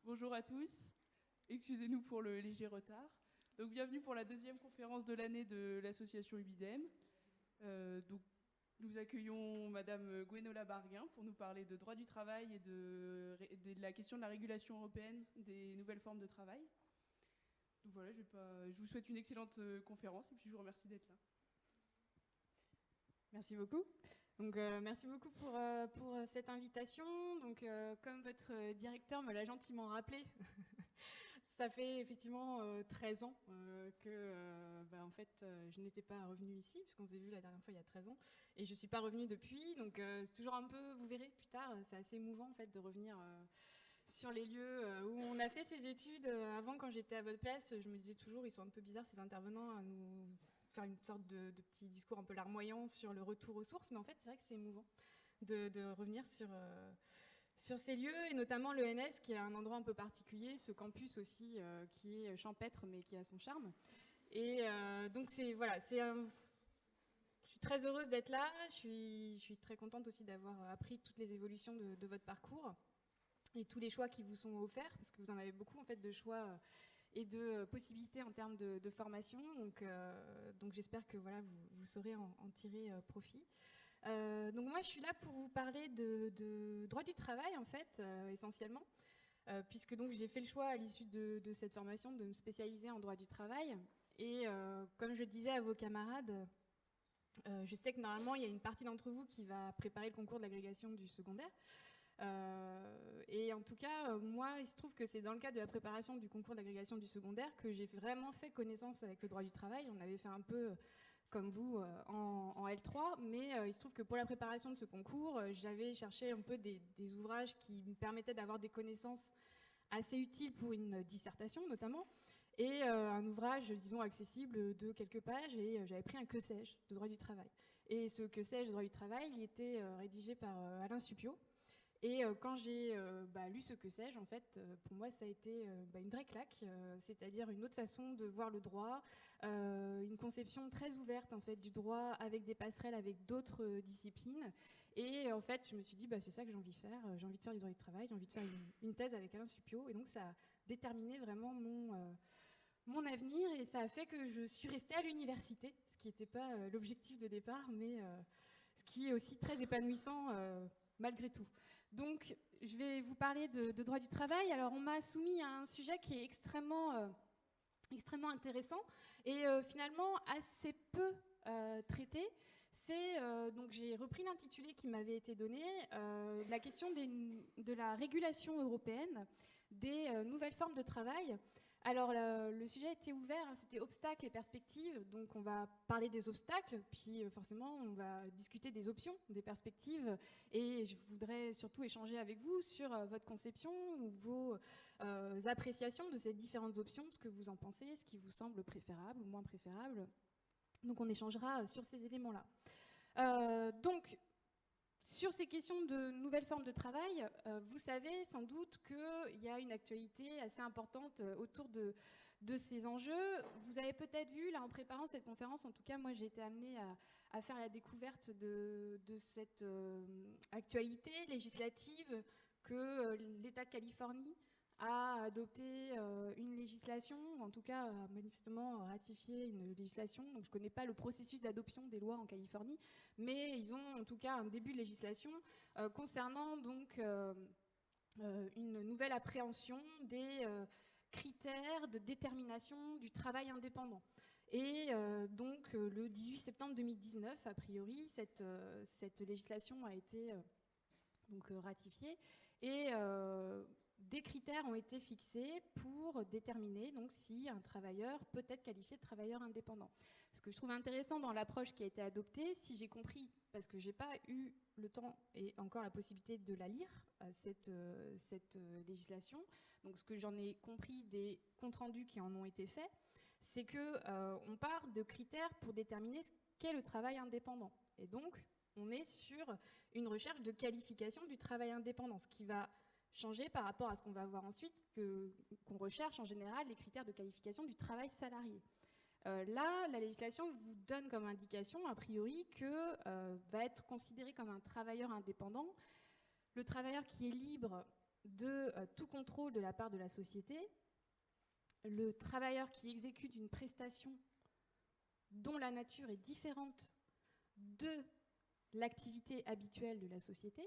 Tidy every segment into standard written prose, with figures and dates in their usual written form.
Bonjour à tous. Excusez-nous pour le léger retard. Donc, bienvenue pour la deuxième conférence de l'année de l'association UBIDEM. Nous accueillons Madame Gwenola Barguin pour nous parler de droit du travail et de la question de la régulation européenne des nouvelles formes de travail. Donc voilà, je vous souhaite une excellente conférence et puis je vous remercie d'être là. Merci beaucoup. Donc, merci beaucoup pour cette invitation. Donc, comme votre directeur me l'a gentiment rappelé, ça fait effectivement 13 ans que en fait, je n'étais pas revenue ici, puisqu'on s'est vu la dernière fois il y a 13 ans, et je ne suis pas revenue depuis. Donc, c'est toujours un peu, vous verrez plus tard, c'est assez émouvant en fait, de revenir sur les lieux où on a fait ces études. Avant, quand j'étais à votre place, je me disais toujours, ils sont un peu bizarres ces intervenants à nous faire une sorte de petit discours un peu larmoyant sur le retour aux sources, mais en fait c'est vrai que c'est émouvant de revenir sur ces lieux, et notamment l'ENS qui est un endroit un peu particulier, ce campus aussi qui est champêtre mais qui a son charme. Et donc voilà, je suis très heureuse d'être là, je suis très contente aussi d'avoir appris toutes les évolutions de votre parcours et tous les choix qui vous sont offerts, parce que vous en avez beaucoup en fait de choix et de possibilités en termes de formation. Donc j'espère que voilà, vous saurez en tirer profit. Donc moi, je suis là pour vous parler de droit du travail, en fait, essentiellement, puisque donc j'ai fait le choix à l'issue de cette formation de me spécialiser en droit du travail. Et comme je disais à vos camarades, je sais que normalement, il y a une partie d'entre vous qui va préparer le concours de l'agrégation du secondaire. Et en tout cas, moi, il se trouve que c'est dans le cadre de la préparation du concours d'agrégation du secondaire que j'ai vraiment fait connaissance avec le droit du travail. On avait fait un peu comme vous en L3, mais il se trouve que pour la préparation de ce concours, j'avais cherché un peu des ouvrages qui me permettaient d'avoir des connaissances assez utiles pour une dissertation notamment, et un ouvrage, disons, accessible de quelques pages, et j'avais pris un Que sais-je de droit du travail. Et ce Que sais-je de droit du travail, il était rédigé par Alain Supiot. Et quand j'ai lu ce Que sais-je, en fait, pour moi, ça a été une vraie claque, c'est-à-dire une autre façon de voir le droit, une conception très ouverte en fait du droit avec des passerelles avec d'autres disciplines. Et en fait, je me suis dit, c'est ça que j'ai envie de faire. J'ai envie de faire du droit du travail, j'ai envie de faire une thèse avec Alain Supiot. Et donc, ça a déterminé vraiment mon avenir, et ça a fait que je suis restée à l'université, ce qui n'était pas l'objectif de départ, mais ce qui est aussi très épanouissant malgré tout. Donc, je vais vous parler de droit du travail. Alors, on m'a soumis à un sujet qui est extrêmement intéressant et finalement assez peu traité. C'est donc j'ai repris l'intitulé qui m'avait été donné, la question de la régulation européenne des nouvelles formes de travail. Alors le sujet était ouvert, hein, c'était obstacles et perspectives, donc on va parler des obstacles, puis forcément on va discuter des options, des perspectives, et je voudrais surtout échanger avec vous sur votre conception ou vos appréciations de ces différentes options, ce que vous en pensez, ce qui vous semble préférable ou moins préférable. Donc on échangera sur ces éléments-là. Donc, sur ces questions de nouvelles formes de travail, vous savez sans doute qu'il y a une actualité assez importante autour de ces enjeux. Vous avez peut-être vu, là, en préparant cette conférence, en tout cas, moi, j'ai été amenée à faire la découverte de cette actualité législative que l'État de Californie a adopté une législation, ou en tout cas a manifestement ratifié une législation. Donc je ne connais pas le processus d'adoption des lois en Californie, mais ils ont en tout cas un début de législation concernant donc une nouvelle appréhension des critères de détermination du travail indépendant. Et donc le 18 septembre 2019, a priori, cette législation a été donc ratifiée, et des critères ont été fixés pour déterminer donc, si un travailleur peut être qualifié de travailleur indépendant. Ce que je trouve intéressant dans l'approche qui a été adoptée, si j'ai compris, parce que je n'ai pas eu le temps et encore la possibilité de la lire, cette législation, donc ce que j'en ai compris des comptes rendus qui en ont été faits, c'est qu'on part de critères pour déterminer ce qu'est le travail indépendant. Et donc, on est sur une recherche de qualification du travail indépendant, ce qui va changer par rapport à ce qu'on va voir ensuite, qu'on recherche en général les critères de qualification du travail salarié. Là, la législation vous donne comme indication, a priori, que va être considéré comme un travailleur indépendant le travailleur qui est libre de tout contrôle de la part de la société. Le travailleur qui exécute une prestation dont la nature est différente de l'activité habituelle de la société.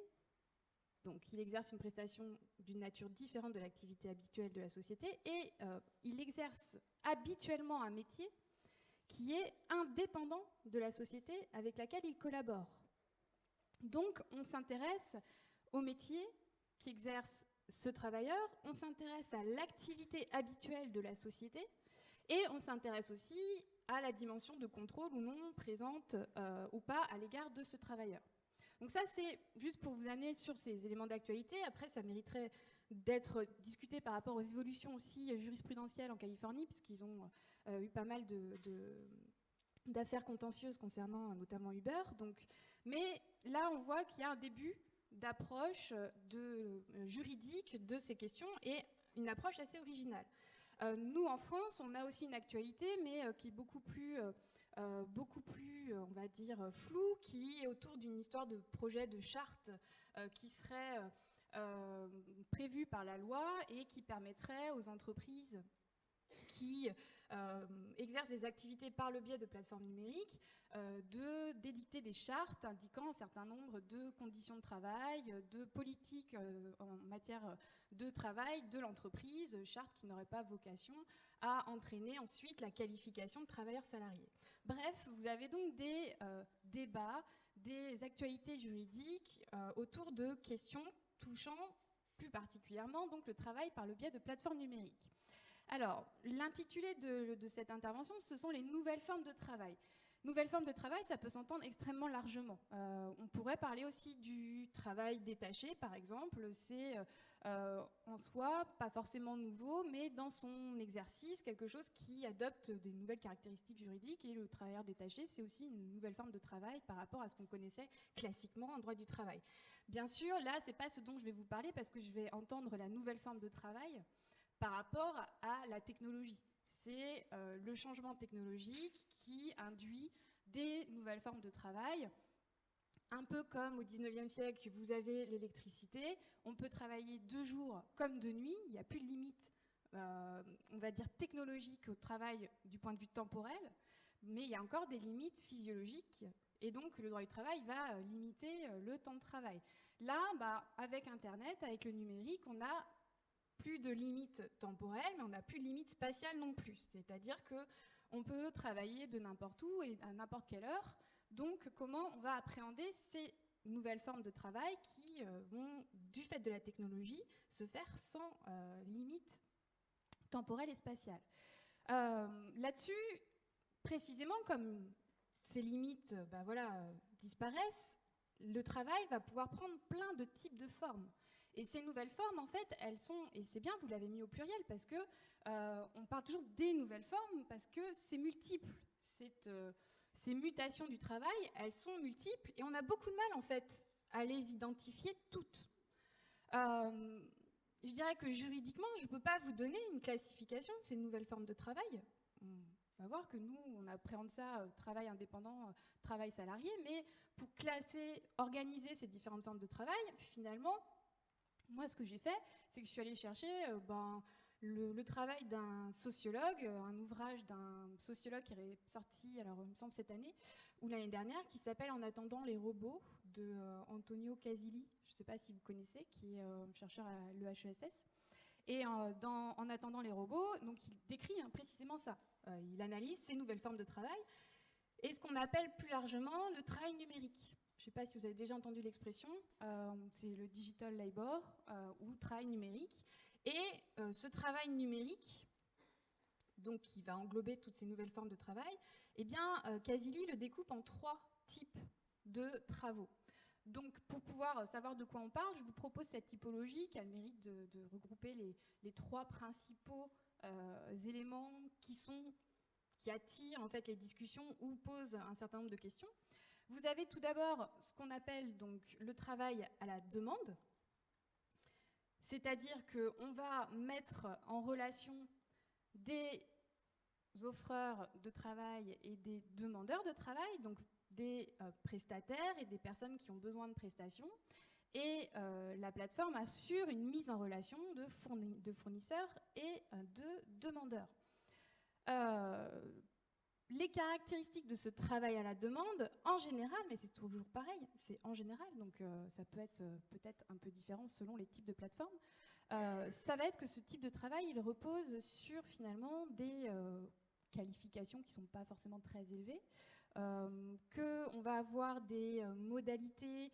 Donc, il exerce une prestation d'une nature différente de l'activité habituelle de la société et il exerce habituellement un métier qui est indépendant de la société avec laquelle il collabore. Donc, on s'intéresse au métier qu'exerce ce travailleur, on s'intéresse à l'activité habituelle de la société et on s'intéresse aussi à la dimension de contrôle ou non présente ou pas à l'égard de ce travailleur. Donc ça, c'est juste pour vous amener sur ces éléments d'actualité. Après, ça mériterait d'être discuté par rapport aux évolutions aussi jurisprudentielles en Californie, puisqu'ils ont eu pas mal d'affaires contentieuses concernant notamment Uber. Donc, mais là, on voit qu'il y a un début d'approche juridique de ces questions et une approche assez originale. Nous, en France, on a aussi une actualité, mais qui est beaucoup plus, on va dire, floue, qui est autour d'une histoire de projet de charte qui serait prévue par la loi et qui permettrait aux entreprises qui exercent des activités par le biais de plateformes numériques d'édicter des chartes indiquant un certain nombre de conditions de travail, de politiques en matière de travail de l'entreprise, chartes qui n'auraient pas vocation à entraîner ensuite la qualification de travailleurs salariés. Bref, vous avez donc des débats, des actualités juridiques autour de questions touchant plus particulièrement donc, le travail par le biais de plateformes numériques. Alors, l'intitulé de cette intervention, ce sont les nouvelles formes de travail. Nouvelles formes de travail, ça peut s'entendre extrêmement largement. On pourrait parler aussi du travail détaché, par exemple. C'est en soi pas forcément nouveau, mais dans son exercice, quelque chose qui adopte des nouvelles caractéristiques juridiques. Et le travailleur détaché, c'est aussi une nouvelle forme de travail par rapport à ce qu'on connaissait classiquement en droit du travail. Bien sûr, là, c'est pas ce dont je vais vous parler parce que je vais entendre la nouvelle forme de travail par rapport à la technologie. C'est le changement technologique qui induit des nouvelles formes de travail. Un peu comme au 19e siècle, vous avez l'électricité, on peut travailler de jour comme de nuit, il n'y a plus de limite, on va dire technologique au travail du point de vue temporel, mais il y a encore des limites physiologiques, et donc le droit du travail va limiter le temps de travail. Là, avec Internet, avec le numérique, on a plus de limites temporelles, mais on n'a plus de limites spatiales non plus. C'est-à-dire qu'on peut travailler de n'importe où et à n'importe quelle heure. Donc, comment on va appréhender ces nouvelles formes de travail qui vont, du fait de la technologie, se faire sans limites temporelles et spatiales. Là-dessus, précisément, comme ces limites disparaissent, le travail va pouvoir prendre plein de types de formes. Et ces nouvelles formes, en fait, elles sont, et c'est bien, vous l'avez mis au pluriel, parce que on parle toujours des nouvelles formes, parce que c'est multiple. Ces mutations du travail, elles sont multiples, et on a beaucoup de mal, en fait, à les identifier toutes. Je dirais que juridiquement, je ne peux pas vous donner une classification de ces nouvelles formes de travail. On va voir que nous, on appréhende ça, travail indépendant, travail salarié, mais pour classer, organiser ces différentes formes de travail, finalement, moi, ce que j'ai fait, c'est que je suis allée chercher le travail d'un sociologue, un ouvrage d'un sociologue qui est sorti, alors il me semble cette année, ou l'année dernière, qui s'appelle « En attendant les robots » de Antonio Casilli, je ne sais pas si vous connaissez, qui est chercheur à l'EHESS. Et en attendant les robots, donc il décrit précisément ça. Il analyse ces nouvelles formes de travail et ce qu'on appelle plus largement le travail numérique. Je ne sais pas si vous avez déjà entendu l'expression, c'est le digital labor ou travail numérique. Et ce travail numérique, donc qui va englober toutes ces nouvelles formes de travail, eh bien, Casilli le découpe en 3 types de travaux. Donc, pour pouvoir savoir de quoi on parle, je vous propose cette typologie qui a le mérite de regrouper les 3 principaux éléments qui attirent en fait les discussions ou posent un certain nombre de questions. Vous avez tout d'abord ce qu'on appelle donc le travail à la demande, c'est-à-dire qu'on va mettre en relation des offreurs de travail et des demandeurs de travail, donc des prestataires et des personnes qui ont besoin de prestations, Et la plateforme assure une mise en relation de fournisseurs et de demandeurs. Les caractéristiques de ce travail à la demande, en général, mais c'est toujours pareil, c'est en général, donc ça peut être peut-être un peu différent selon les types de plateformes, ça va être que ce type de travail, il repose sur finalement des qualifications qui ne sont pas forcément très élevées, qu'on va avoir des modalités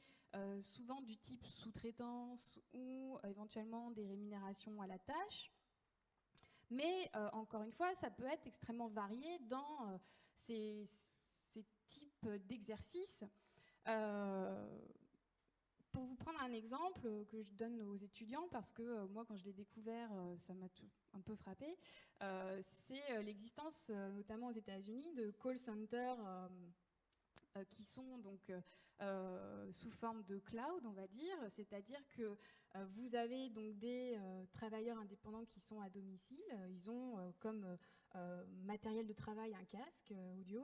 souvent du type sous-traitance ou éventuellement des rémunérations à la tâche. Mais encore une fois, ça peut être extrêmement varié dans ces types d'exercices. Pour vous prendre un exemple que je donne aux étudiants, parce que moi, quand je l'ai découvert, ça m'a un peu frappé, c'est l'existence, notamment aux États-Unis, de call centers qui sont donc sous forme de cloud, on va dire, c'est-à-dire que vous avez donc des travailleurs indépendants qui sont à domicile, ils ont comme matériel de travail un casque audio,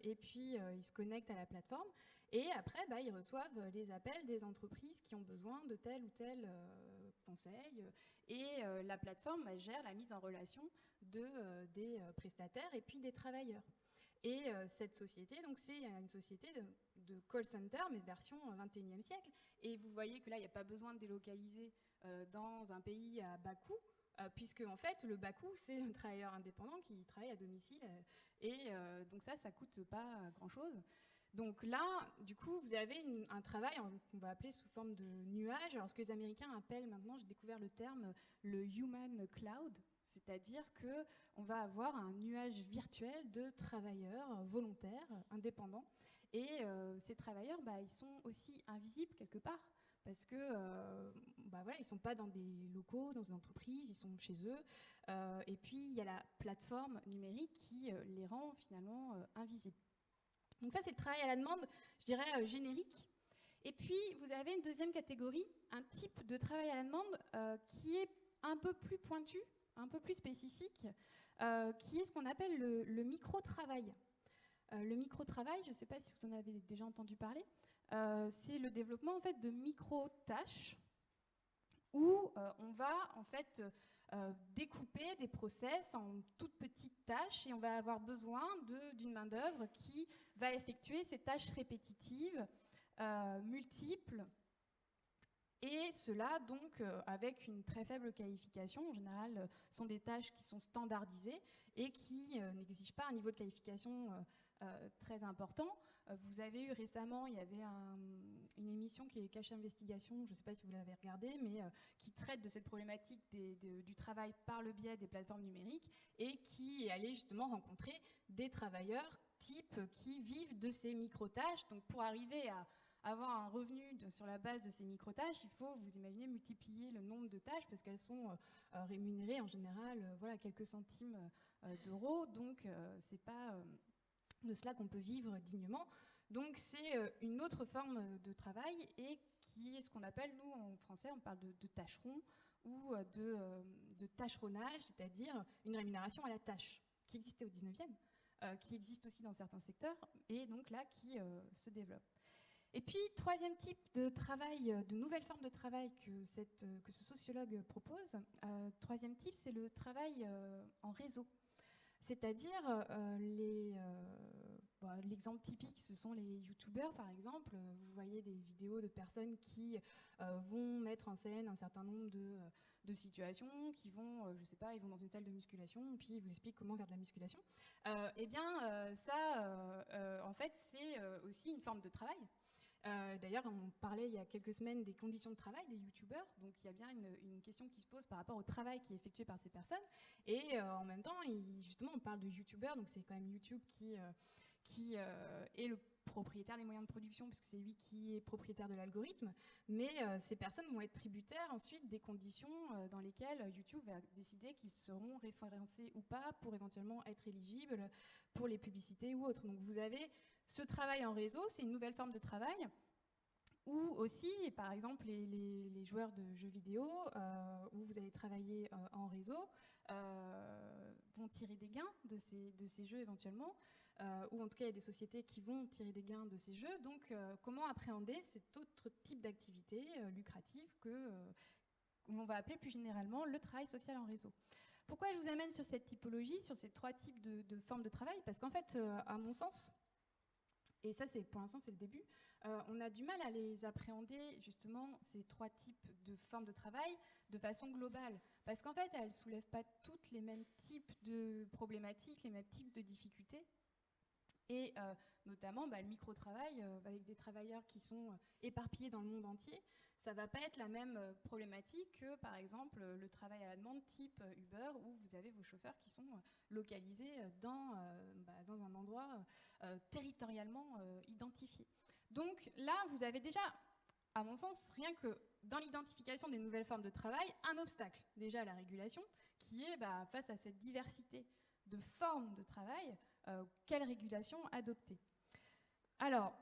et puis ils se connectent à la plateforme, et après ils reçoivent les appels des entreprises qui ont besoin de tel ou tel conseil, et la plateforme gère la mise en relation des prestataires et puis des travailleurs. Et cette société, donc c'est une société de call center, mais version 21e siècle. Et vous voyez que là, il n'y a pas besoin de délocaliser dans un pays à bas coût, puisque en fait, le bas coût, c'est le travailleur indépendant qui travaille à domicile. Et donc ça coûte pas grand-chose. Donc là, du coup, vous avez un travail qu'on va appeler sous forme de nuage. Alors ce que les Américains appellent maintenant, j'ai découvert le terme, le human cloud. C'est-à-dire qu'on va avoir un nuage virtuel de travailleurs volontaires, indépendants. Et ces travailleurs, ils sont aussi invisibles quelque part, parce que voilà, ils ne sont pas dans des locaux, dans une entreprise, ils sont chez eux. Et puis, il y a la plateforme numérique qui les rend finalement invisibles. Donc ça, c'est le travail à la demande, je dirais, générique. Et puis, vous avez une deuxième catégorie, un type de travail à la demande qui est un peu plus pointu, un peu plus spécifique, qui est ce qu'on appelle le micro-travail. Le micro-travail, je ne sais pas si vous en avez déjà entendu parler, c'est le développement en fait, de micro-tâches où on va en fait découper des process en toutes petites tâches et on va avoir besoin d'une main-d'œuvre qui va effectuer ces tâches répétitives, multiples, et cela donc avec une très faible qualification. En général, sont des tâches qui sont standardisées et qui n'exigent pas un niveau de qualification très important. Vous avez eu récemment, il y avait une émission qui est Cache Investigation, je ne sais pas si vous l'avez regardée, mais qui traite de cette problématique du travail par le biais des plateformes numériques et qui est allée justement rencontrer des travailleurs type qui vivent de ces micro-tâches. Donc pour arriver à avoir un revenu sur la base de ces micro-tâches, il faut, vous imaginez, multiplier le nombre de tâches parce qu'elles sont rémunérées en général voilà, quelques centimes d'euros. Donc, c'est pas de cela qu'on peut vivre dignement. Donc, c'est une autre forme de travail et qui est ce qu'on appelle, nous, en français, on parle de tâcheron ou de tâcheronnage, c'est-à-dire une rémunération à la tâche qui existait au 19e, qui existe aussi dans certains secteurs et donc là, qui se développe. Et puis, troisième type de travail, de nouvelle forme de travail que ce sociologue propose, troisième type, c'est le travail en réseau. C'est-à-dire, l'exemple typique, ce sont les youtubeurs, par exemple. Vous voyez des vidéos de personnes qui vont mettre en scène un certain nombre de situations, qui vont, je sais pas, ils vont dans une salle de musculation, puis ils vous expliquent comment faire de la musculation. En fait, c'est aussi une forme de travail. D'ailleurs, on parlait il y a quelques semaines des conditions de travail des youtubeurs, donc il y a bien une question qui se pose par rapport au travail qui est effectué par ces personnes, et en même temps, justement, on parle de youtubeurs, donc c'est quand même YouTube qui est le propriétaire des moyens de production, puisque c'est lui qui est propriétaire de l'algorithme, mais ces personnes vont être tributaires ensuite des conditions dans lesquelles YouTube va décider qu'ils seront référencés ou pas pour éventuellement être éligibles pour les publicités ou autres. Donc vous avez ce travail en réseau, c'est une nouvelle forme de travail, ou aussi, par exemple, les joueurs de jeux vidéo, où vous allez travailler en réseau, vont tirer des gains de ces jeux éventuellement. ou en tout cas il y a des sociétés qui vont tirer des gains de ces jeux. Donc comment appréhender cet autre type d'activité lucrative que l'on va appeler plus généralement le travail social en réseau. Pourquoi je vous amène sur cette typologie, sur ces 3 types de formes de travail? Parce qu'en fait, à mon sens, et ça pour l'instant c'est le début, on a du mal à les appréhender justement ces 3 types de formes de travail de façon globale. Parce qu'en fait, elles ne soulèvent pas toutes les mêmes types de problématiques, les mêmes types de difficultés. Et notamment le micro-travail avec des travailleurs qui sont éparpillés dans le monde entier, ça ne va pas être la même problématique que par exemple le travail à la demande type Uber où vous avez vos chauffeurs qui sont localisés dans un endroit territorialement identifié. Donc là, vous avez déjà, à mon sens, rien que dans l'identification des nouvelles formes de travail, un obstacle déjà à la régulation qui est face à cette diversité de formes de travail, quelle régulation adopter? Alors,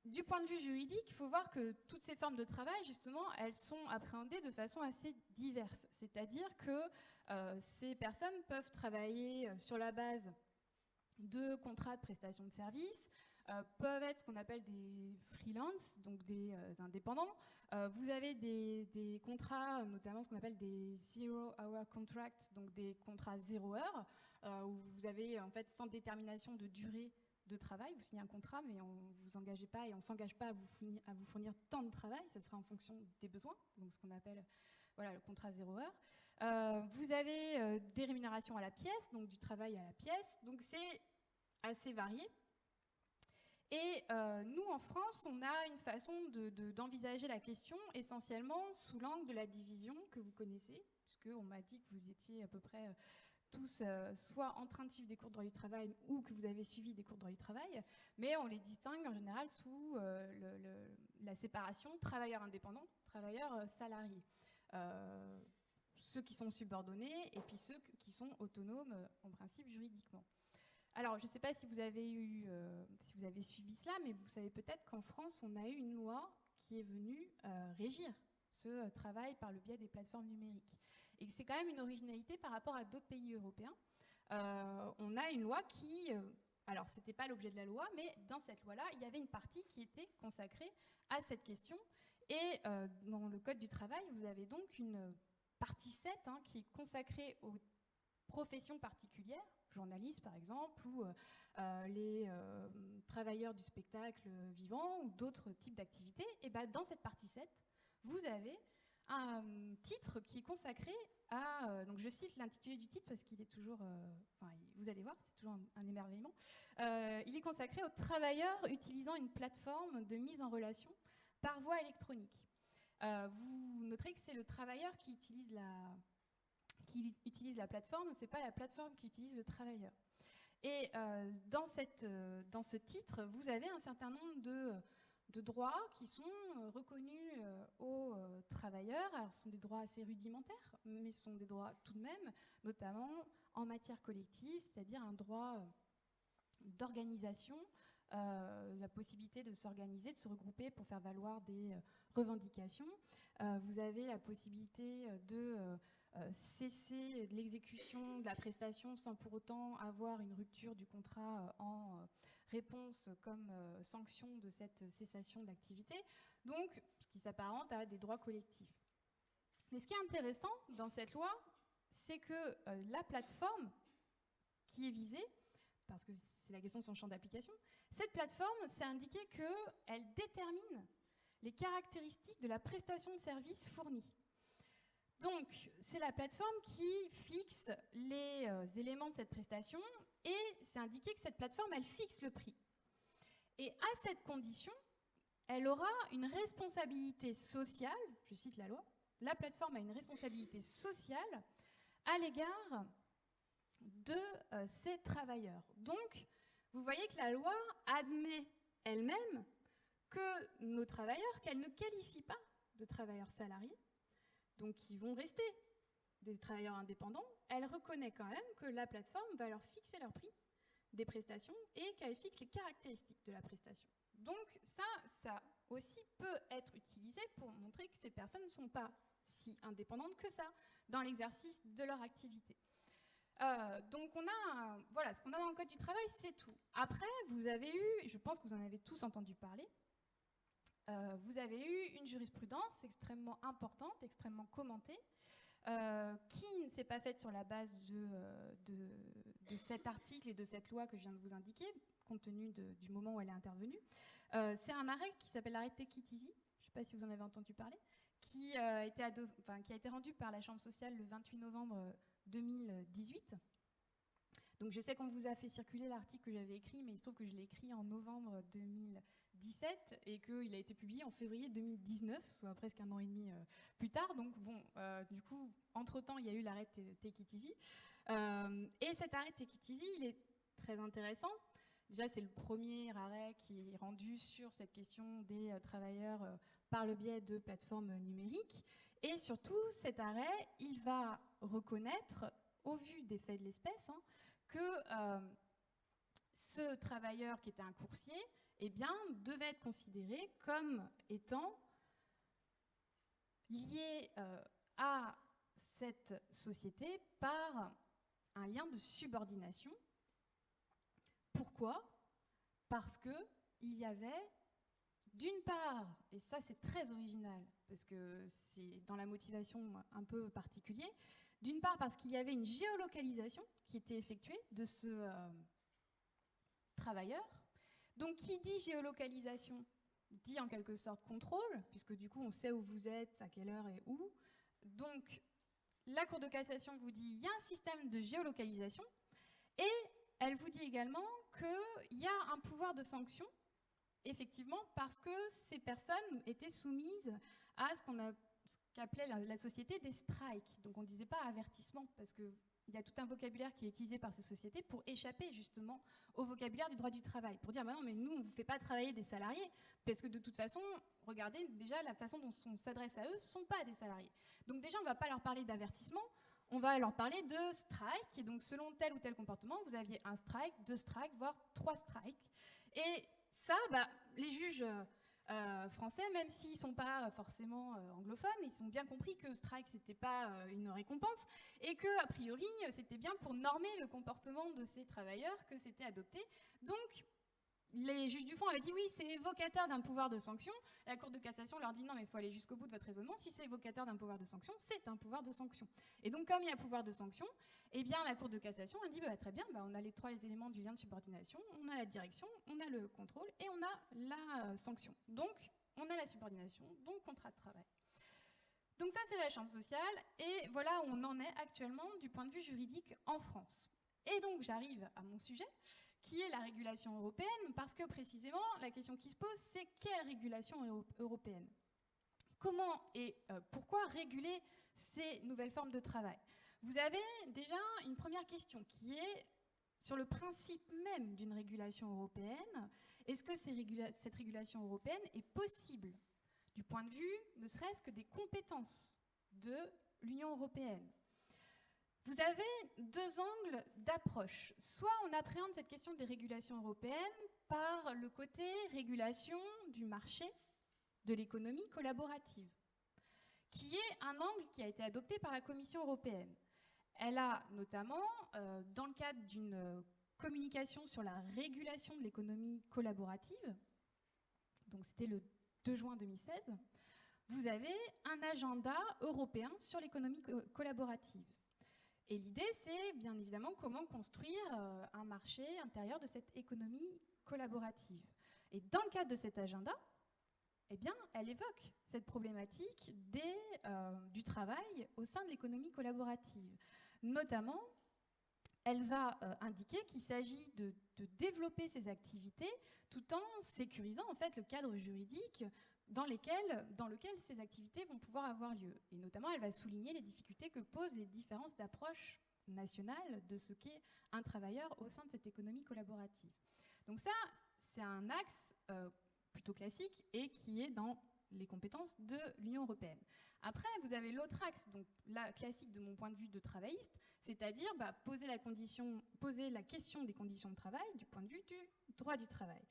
du point de vue juridique, il faut voir que toutes ces formes de travail, justement, elles sont appréhendées de façon assez diverse. C'est-à-dire que ces personnes peuvent travailler sur la base de contrats de prestation de services, peuvent être ce qu'on appelle des freelances, donc des indépendants. Vous avez des contrats, notamment ce qu'on appelle des zero-hour contracts, donc des contrats 0 heure, où vous avez en fait sans détermination de durée de travail. Vous signez un contrat, mais on ne vous engagez pas et on ne s'engage pas à vous fournir tant de travail. Ça sera en fonction des besoins, donc ce qu'on appelle le contrat 0 heure. Vous avez des rémunérations à la pièce, donc du travail à la pièce. Donc c'est assez varié. Et nous, en France, on a une façon d'envisager la question essentiellement sous l'angle de la division que vous connaissez, puisqu'on m'a dit que vous étiez à peu près tous soit en train de suivre des cours de droit du travail ou que vous avez suivi des cours de droit du travail, mais on les distingue en général sous la séparation travailleurs indépendants, travailleurs salariés. Ceux qui sont subordonnés et puis ceux qui sont autonomes en principe juridiquement. Alors, je ne sais pas si vous avez suivi cela, mais vous savez peut-être qu'en France, on a eu une loi qui est venue régir ce travail par le biais des plateformes numériques. Et c'est quand même une originalité par rapport à d'autres pays européens. On a une loi qui... alors, ce n'était pas l'objet de la loi, mais dans cette loi-là, il y avait une partie qui était consacrée à cette question. Et dans le Code du travail, vous avez donc une partie 7 qui est consacrée aux professions particulières, journalistes par exemple, ou les travailleurs du spectacle vivant, ou d'autres types d'activités. Et dans cette partie 7, vous avez un titre qui est consacré à... donc je cite l'intitulé du titre parce qu'il est toujours... vous allez voir, c'est toujours un émerveillement. Il est consacré aux travailleurs utilisant une plateforme de mise en relation par voie électronique. Vous noterez que c'est le travailleur qui utilise la plateforme, ce n'est pas la plateforme qui utilise le travailleur. Et dans ce titre, vous avez un certain nombre de droits qui sont reconnus aux travailleurs. Alors, ce sont des droits assez rudimentaires, mais ce sont des droits tout de même, notamment en matière collective, c'est-à-dire un droit d'organisation, la possibilité de s'organiser, de se regrouper pour faire valoir des revendications. Vous avez la possibilité de cesser l'exécution de la prestation sans pour autant avoir une rupture du contrat en réponse comme sanction de cette cessation d'activité, donc ce qui s'apparente à des droits collectifs. Mais ce qui est intéressant dans cette loi, c'est que la plateforme qui est visée, parce que c'est la question de son champ d'application, cette plateforme, c'est indiqué qu'elle détermine les caractéristiques de la prestation de service fournie. Donc, c'est la plateforme qui fixe les éléments de cette prestation et c'est indiqué que cette plateforme, elle fixe le prix. Et à cette condition, elle aura une responsabilité sociale, je cite la loi, la plateforme a une responsabilité sociale à l'égard de ses travailleurs. Donc, vous voyez que la loi admet elle-même que nos travailleurs, qu'elle ne qualifie pas de travailleurs salariés, donc qui vont rester des travailleurs indépendants, elle reconnaît quand même que la plateforme va leur fixer leur prix des prestations et qu'elle fixe les caractéristiques de la prestation. Donc ça aussi peut être utilisé pour montrer que ces personnes ne sont pas si indépendantes que ça dans l'exercice de leur activité. Donc voilà, ce qu'on a dans le Code du travail, c'est tout. Après, vous avez eu, je pense que vous en avez tous entendu parler, vous avez eu une jurisprudence extrêmement importante, extrêmement commentée, qui ne s'est pas faite sur la base de cet article et de cette loi que je viens de vous indiquer, compte tenu du moment où elle est intervenue. C'est un arrêt qui s'appelle l'arrêt Take It Easy, je ne sais pas si vous en avez entendu parler, qui a été rendu par la Chambre sociale le 28 novembre 2018. Donc je sais qu'on vous a fait circuler l'article que j'avais écrit, mais il se trouve que je l'ai écrit en novembre 2017 et qu'il a été publié en février 2019, soit presque un an et demi plus tard. Donc bon, du coup, entre-temps, il y a eu l'arrêt Take It Easy. Et cet arrêt Take It Easy, il est très intéressant. Déjà, c'est le premier arrêt qui est rendu sur cette question des travailleurs par le biais de plateformes numériques. Et surtout, cet arrêt, il va reconnaître, au vu des faits de l'espèce, que ce travailleur qui était un coursier, eh bien, devait être considéré comme étant lié à cette société par un lien de subordination. Pourquoi ? Parce qu'il y avait, d'une part, et ça c'est très original, parce que c'est dans la motivation un peu particulier, d'une part parce qu'il y avait une géolocalisation qui était effectuée de ce travailleur. Donc qui dit géolocalisation dit en quelque sorte contrôle, puisque du coup on sait où vous êtes, à quelle heure et où. Donc la Cour de cassation vous dit il y a un système de géolocalisation, et elle vous dit également qu'il y a un pouvoir de sanction, effectivement, parce que ces personnes étaient soumises à ce qu'appelait la société des strikes. Donc on ne disait pas avertissement, parce qu'il y a tout un vocabulaire qui est utilisé par ces sociétés pour échapper justement au vocabulaire du droit du travail, pour dire bah non, mais nous, on ne vous fait pas travailler des salariés, parce que de toute façon, regardez déjà la façon dont on s'adresse à eux, ce ne sont pas des salariés. Donc déjà, on ne va pas leur parler d'avertissement, on va leur parler de strike, et donc selon tel ou tel comportement, vous aviez un strike, 2 strikes, voire 3 strikes. Et ça, les juges français, même s'ils ne sont pas forcément anglophones, ils ont bien compris que strike, ce n'était pas une récompense, et que, a priori, c'était bien pour normer le comportement de ces travailleurs que c'était adopté. Donc, les juges du fond avaient dit oui, c'est évocateur d'un pouvoir de sanction. La Cour de cassation leur dit non, mais il faut aller jusqu'au bout de votre raisonnement. Si c'est évocateur d'un pouvoir de sanction, c'est un pouvoir de sanction. Et donc, comme il y a pouvoir de sanction, eh bien, la Cour de cassation a dit très bien, on a les 3 éléments du lien de subordination, on a la direction, on a le contrôle et on a la sanction. Donc, on a la subordination, donc contrat de travail. Donc ça, c'est la Chambre sociale, et voilà où on en est actuellement du point de vue juridique en France. Et donc, j'arrive à mon sujet, qui est la régulation européenne, parce que précisément, la question qui se pose, c'est quelle régulation européenne ? Comment et pourquoi réguler ces nouvelles formes de travail ? Vous avez déjà une première question qui est sur le principe même d'une régulation européenne. Est-ce que cette régulation européenne est possible du point de vue, ne serait-ce que des compétences de l'Union européenne ? Vous avez 2 angles d'approche. Soit on appréhende cette question des régulations européennes par le côté régulation du marché, de l'économie collaborative, qui est un angle qui a été adopté par la Commission européenne. Elle a notamment, dans le cadre d'une communication sur la régulation de l'économie collaborative, donc c'était le 2 juin 2016, vous avez un agenda européen sur l'économie collaborative. Et l'idée, c'est bien évidemment comment construire un marché intérieur de cette économie collaborative. Et dans le cadre de cet agenda, eh bien, elle évoque cette problématique du travail au sein de l'économie collaborative. Notamment, elle va indiquer qu'il s'agit de développer ces activités tout en sécurisant en fait, le cadre juridique dans lequel ces activités vont pouvoir avoir lieu. Et notamment, elle va souligner les difficultés que posent les différences d'approche nationale de ce qu'est un travailleur au sein de cette économie collaborative. Donc ça, c'est un axe plutôt classique et qui est dans les compétences de l'Union européenne. Après, vous avez l'autre axe, donc là, classique de mon point de vue de travailliste, c'est-à-dire poser la question des conditions de travail du point de vue du droit du travail.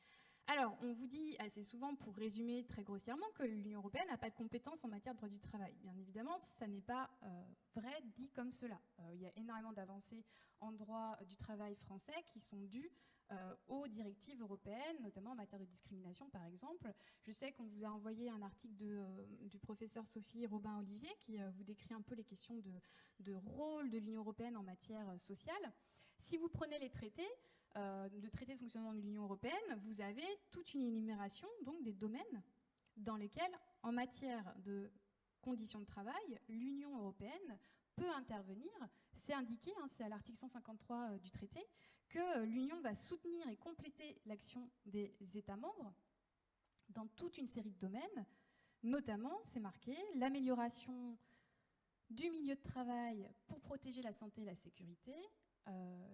Alors, on vous dit assez souvent, pour résumer très grossièrement, que l'Union européenne n'a pas de compétences en matière de droit du travail. Bien évidemment, ça n'est pas vrai dit comme cela. Il y a énormément d'avancées en droit du travail français qui sont dues aux directives européennes, notamment en matière de discrimination, par exemple. Je sais qu'on vous a envoyé un article du professeur Sophie Robin-Olivier qui vous décrit un peu les questions de rôle de l'Union européenne en matière sociale. Si vous prenez les traités, le traité de fonctionnement de l'Union européenne, vous avez toute une énumération donc, des domaines dans lesquels, en matière de conditions de travail, l'Union européenne peut intervenir. C'est indiqué, hein, c'est à l'article 153 du traité, que l'Union va soutenir et compléter l'action des États membres dans toute une série de domaines, notamment, c'est marqué, l'amélioration du milieu de travail pour protéger la santé et la sécurité,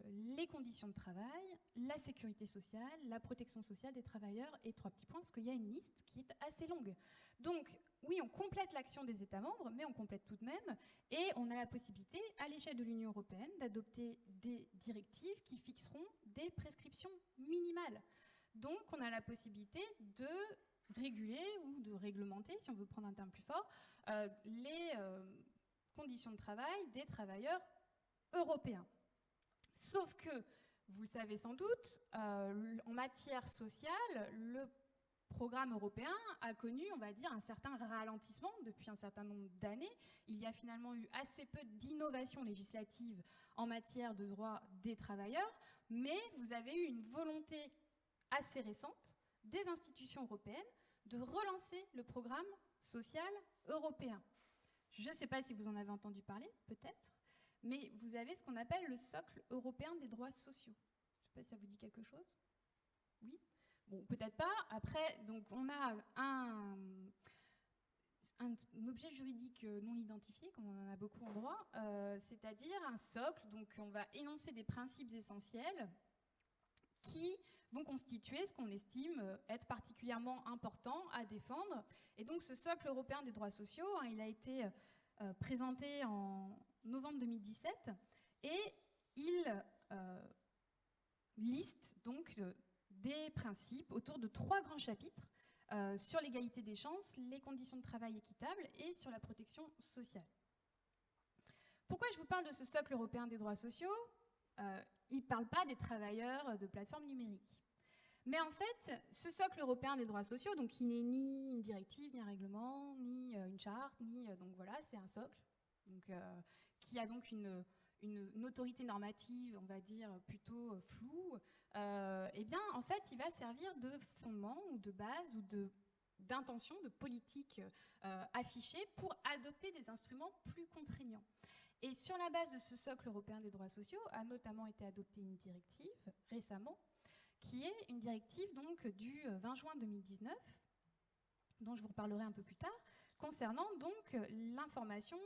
les conditions de travail, la sécurité sociale, la protection sociale des travailleurs, et 3 petits points, parce qu'il y a une liste qui est assez longue. Donc, oui, on complète l'action des États membres, mais on complète tout de même, et on a la possibilité, à l'échelle de l'Union européenne, d'adopter des directives qui fixeront des prescriptions minimales. Donc, on a la possibilité de réguler ou de réglementer, si on veut prendre un terme plus fort, les conditions de travail des travailleurs européens. Sauf que, vous le savez sans doute, en matière sociale, le programme européen a connu, on va dire, un certain ralentissement depuis un certain nombre d'années. Il y a finalement eu assez peu d'innovation législative en matière de droits des travailleurs, mais vous avez eu une volonté assez récente des institutions européennes de relancer le programme social européen. Je ne sais pas si vous en avez entendu parler, peut-être, mais vous avez ce qu'on appelle le socle européen des droits sociaux. Je ne sais pas si ça vous dit quelque chose. Oui ? Bon, peut-être pas. Après, donc, on a un objet juridique non identifié, comme on en a beaucoup en droit, c'est-à-dire un socle. Donc, on va énoncer des principes essentiels qui vont constituer ce qu'on estime être particulièrement important à défendre. Et donc, ce socle européen des droits sociaux, hein, il a été présenté en novembre 2017, et il liste donc des principes autour de 3 grands chapitres sur l'égalité des chances, les conditions de travail équitables et sur la protection sociale. Pourquoi je vous parle de ce socle européen des droits sociaux ? Il ne parle pas des travailleurs de plateformes numériques. Mais en fait, ce socle européen des droits sociaux, donc qui n'est ni une directive, ni un règlement, ni une charte, donc voilà, c'est un socle, donc, qui a donc une autorité normative, on va dire, plutôt floue, eh bien, en fait, il va servir de fondement ou de base ou d'intention, de politique affichée pour adopter des instruments plus contraignants. Et sur la base de ce socle européen des droits sociaux, a notamment été adoptée une directive récemment, qui est une directive donc du 20 juin 2019, dont je vous reparlerai un peu plus tard, concernant donc l'information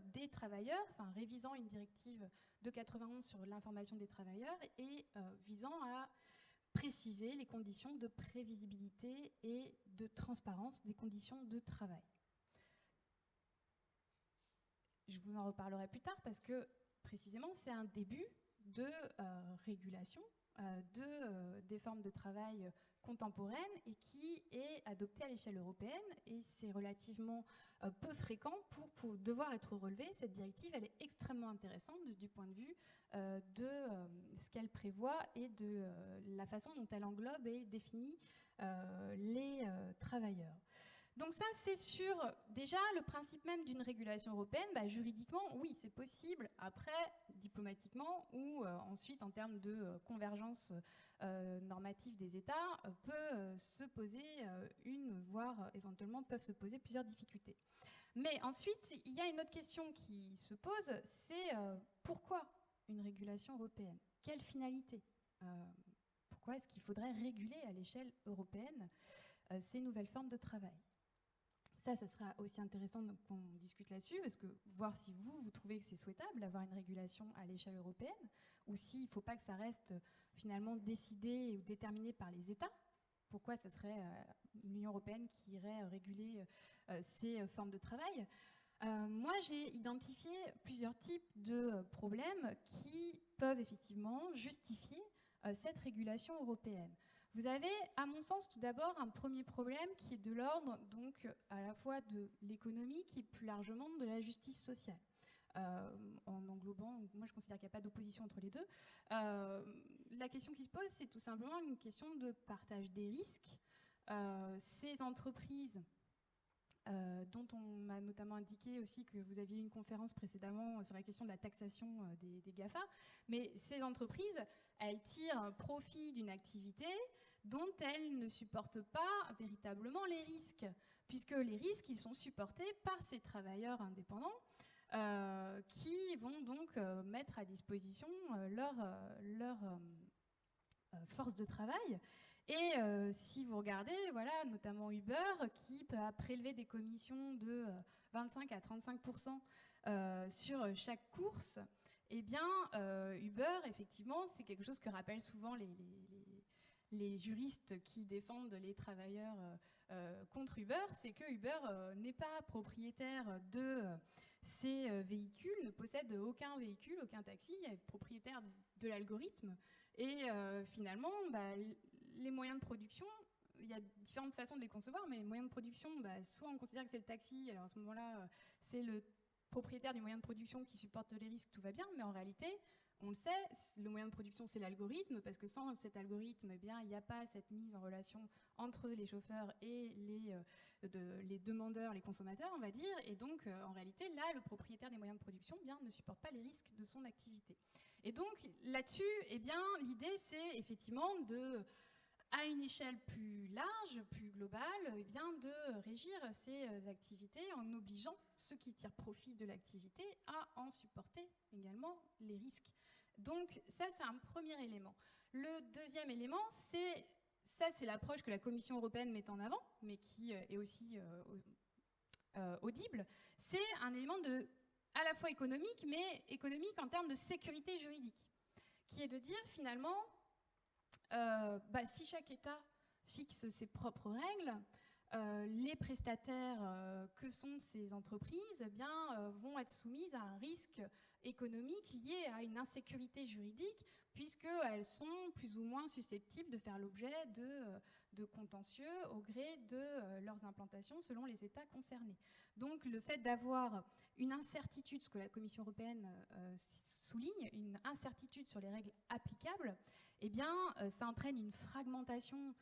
des travailleurs, enfin révisant une directive de 91 sur l'information des travailleurs et visant à préciser les conditions de prévisibilité et de transparence des conditions de travail. Je vous en reparlerai plus tard parce que précisément c'est un début de régulation des formes de travail contemporaines et qui est adoptée à l'échelle européenne, et c'est relativement peu fréquent pour devoir être relevé. Cette directive, elle est extrêmement intéressante du point de vue de ce qu'elle prévoit et de la façon dont elle englobe et définit les travailleurs. Donc ça, c'est sur déjà le principe même d'une régulation européenne. Juridiquement, oui, c'est possible. Après, diplomatiquement ou ensuite en termes de convergence normative des États, peut se poser voire éventuellement peuvent se poser plusieurs difficultés. Mais ensuite, il y a une autre question qui se pose, c'est pourquoi une régulation européenne ? Quelle finalité ? Pourquoi est-ce qu'il faudrait réguler à l'échelle européenne ces nouvelles formes de travail ? Ça sera aussi intéressant qu'on discute là-dessus, parce que voir si vous trouvez que c'est souhaitable d'avoir une régulation à l'échelle européenne, ou s'il ne faut pas que ça reste finalement décidé ou déterminé par les États. Pourquoi ce serait l'Union européenne qui irait réguler ces formes de travail ? Moi, j'ai identifié plusieurs types de problèmes qui peuvent effectivement justifier cette régulation européenne. Vous avez, à mon sens, tout d'abord un premier problème qui est de l'ordre donc à la fois de l'économique et plus largement de la justice sociale. En englobant, moi je considère qu'il n'y a pas d'opposition entre les deux. La question qui se pose, c'est tout simplement une question de partage des risques. Ces entreprises, dont on m'a notamment indiqué aussi que vous aviez eu une conférence précédemment sur la question de la taxation des GAFA, mais ces entreprises, elles tirent profit d'une activité dont elles ne supportent pas véritablement les risques, puisque les risques, ils sont supportés par ces travailleurs indépendants qui vont donc mettre à disposition leur force de travail. Et si vous regardez, voilà, notamment Uber, qui a prélevé des commissions de 25 à 35% sur chaque course, eh bien, Uber, effectivement, c'est quelque chose que rappellent souvent les juristes qui défendent les travailleurs contre Uber, c'est que Uber n'est pas propriétaire de ces véhicules, ne possède aucun véhicule, aucun taxi, il est propriétaire de l'algorithme. Et finalement, les moyens de production, il y a différentes façons de les concevoir, mais les moyens de production, soit on considère que c'est le taxi, alors à ce moment-là, c'est le propriétaire du moyen de production qui supporte les risques, tout va bien, mais en réalité, on le sait, le moyen de production, c'est l'algorithme, parce que sans cet algorithme, eh bien, il n'y a pas cette mise en relation entre les chauffeurs et les demandeurs, les consommateurs, on va dire, et donc, en réalité, là, le propriétaire des moyens de production, eh bien, ne supporte pas les risques de son activité. Et donc, là-dessus, eh bien, l'idée, c'est effectivement à une échelle plus large, plus globale, eh bien, de régir ces activités en obligeant ceux qui tirent profit de l'activité à en supporter également les risques. Donc ça, c'est un premier élément. Le deuxième élément, c'est l'approche que la Commission européenne met en avant, mais qui est aussi audible. C'est un élément à la fois économique, mais économique en termes de sécurité juridique, qui est de dire finalement, si chaque État fixe ses propres règles, les prestataires que sont ces entreprises eh bien, vont être soumises à un risque économique lié à une insécurité juridique, puisqu'elles sont plus ou moins susceptibles de faire l'objet de contentieux au gré de leurs implantations selon les États concernés. Donc le fait d'avoir une incertitude, ce que la Commission européenne souligne, une incertitude sur les règles applicables, eh bien, ça entraîne une fragmentation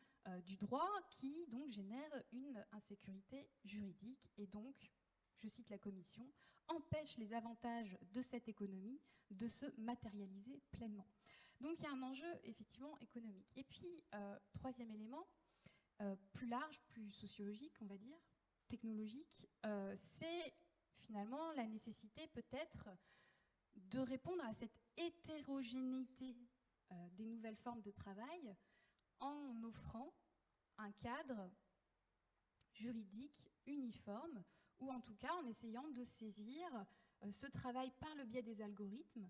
du droit qui donc génère une insécurité juridique et donc, je cite la Commission, empêche les avantages de cette économie de se matérialiser pleinement. Donc il y a un enjeu effectivement économique. Et puis, troisième élément, plus large, plus sociologique, on va dire, technologique, c'est finalement la nécessité peut-être de répondre à cette hétérogénéité des nouvelles formes de travail en offrant un cadre juridique uniforme, ou en tout cas en essayant de saisir ce travail par le biais des algorithmes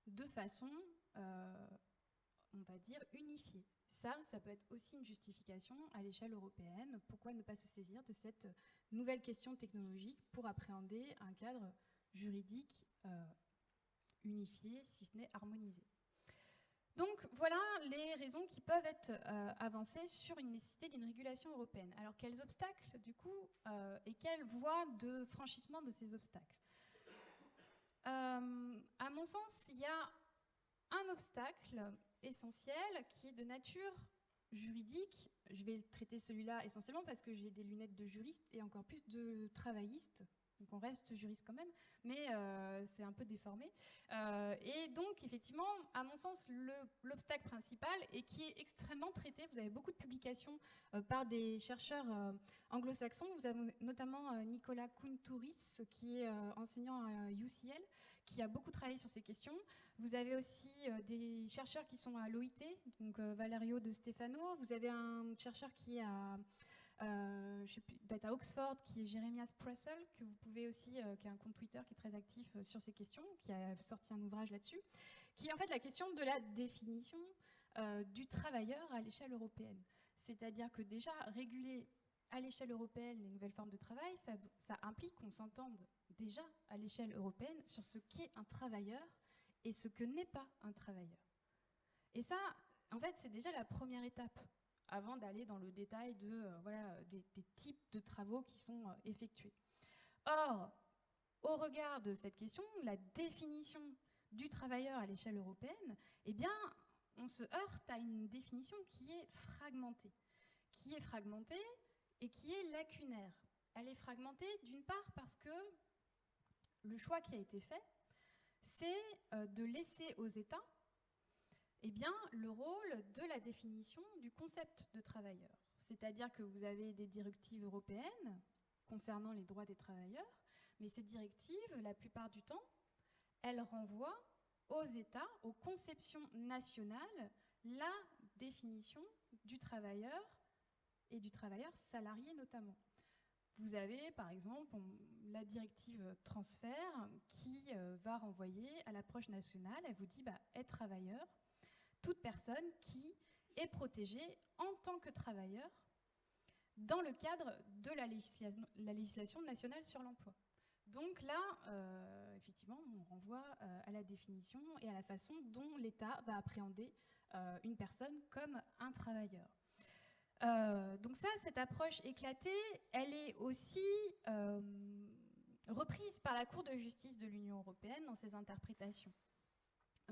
de façon, on va dire, unifiée. Ça peut être aussi une justification à l'échelle européenne. Pourquoi ne pas se saisir de cette nouvelle question technologique pour appréhender un cadre juridique unifié, si ce n'est harmonisé. Donc voilà les raisons qui peuvent être avancées sur une nécessité d'une régulation européenne. Alors quels obstacles du coup et quelles voies de franchissement de ces obstacles? À mon sens, il y a un obstacle essentiel qui est de nature juridique. Je vais traiter celui-là essentiellement parce que j'ai des lunettes de juriste et encore plus de travailliste. Donc on reste juriste quand même, mais c'est un peu déformé. Et donc, effectivement, à mon sens, l'obstacle principal, et qui est extrêmement traité, vous avez beaucoup de publications par des chercheurs anglo-saxons, vous avez notamment Nicolas Kuntouris, qui est enseignant à UCL, qui a beaucoup travaillé sur ces questions. Vous avez aussi des chercheurs qui sont à l'OIT, donc Valerio de Stefano. Vous avez un chercheur qui est doit être à Oxford, qui est Jeremias Pressel, que vous pouvez aussi, qui a un compte Twitter qui est très actif sur ces questions, qui a sorti un ouvrage là-dessus, qui est en fait la question de la définition du travailleur à l'échelle européenne. C'est-à-dire que déjà, réguler à l'échelle européenne les nouvelles formes de travail, ça implique qu'on s'entende déjà à l'échelle européenne sur ce qu'est un travailleur et ce que n'est pas un travailleur. Et ça, en fait, c'est déjà la première étape avant d'aller dans le détail des types de travaux qui sont effectués. Or, au regard de cette question, la définition du travailleur à l'échelle européenne, eh bien, on se heurte à une définition qui est fragmentée et qui est lacunaire. Elle est fragmentée d'une part parce que le choix qui a été fait, c'est de laisser aux États le rôle de la définition du concept de travailleur. C'est-à-dire que vous avez des directives européennes concernant les droits des travailleurs, mais ces directives, la plupart du temps, elles renvoient aux États, aux conceptions nationales, la définition du travailleur et du travailleur salarié notamment. Vous avez par exemple la directive transfert qui va renvoyer à l'approche nationale. Elle vous dit est travailleur toute personne qui est protégée en tant que travailleur dans le cadre de la législation nationale sur l'emploi. Donc là, effectivement, on renvoie à la définition et à la façon dont l'État va appréhender une personne comme un travailleur. Donc ça, cette approche éclatée, elle est aussi reprise par la Cour de justice de l'Union européenne dans ses interprétations.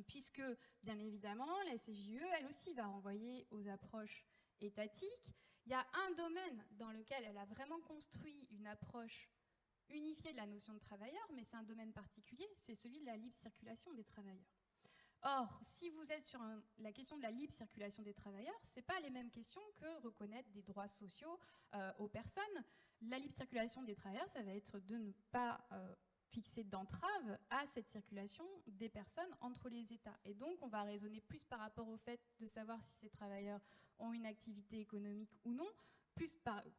Puisque, bien évidemment, la CJUE, elle aussi, va renvoyer aux approches étatiques. Il y a un domaine dans lequel elle a vraiment construit une approche unifiée de la notion de travailleur, mais c'est un domaine particulier, c'est celui de la libre circulation des travailleurs. Or, si vous êtes sur la question de la libre circulation des travailleurs, ce n'est pas les mêmes questions que reconnaître des droits sociaux aux personnes. La libre circulation des travailleurs, ça va être de ne pas fixer d'entrave à cette circulation des personnes entre les États. Et donc, on va raisonner plus par rapport au fait de savoir si ces travailleurs ont une activité économique ou non,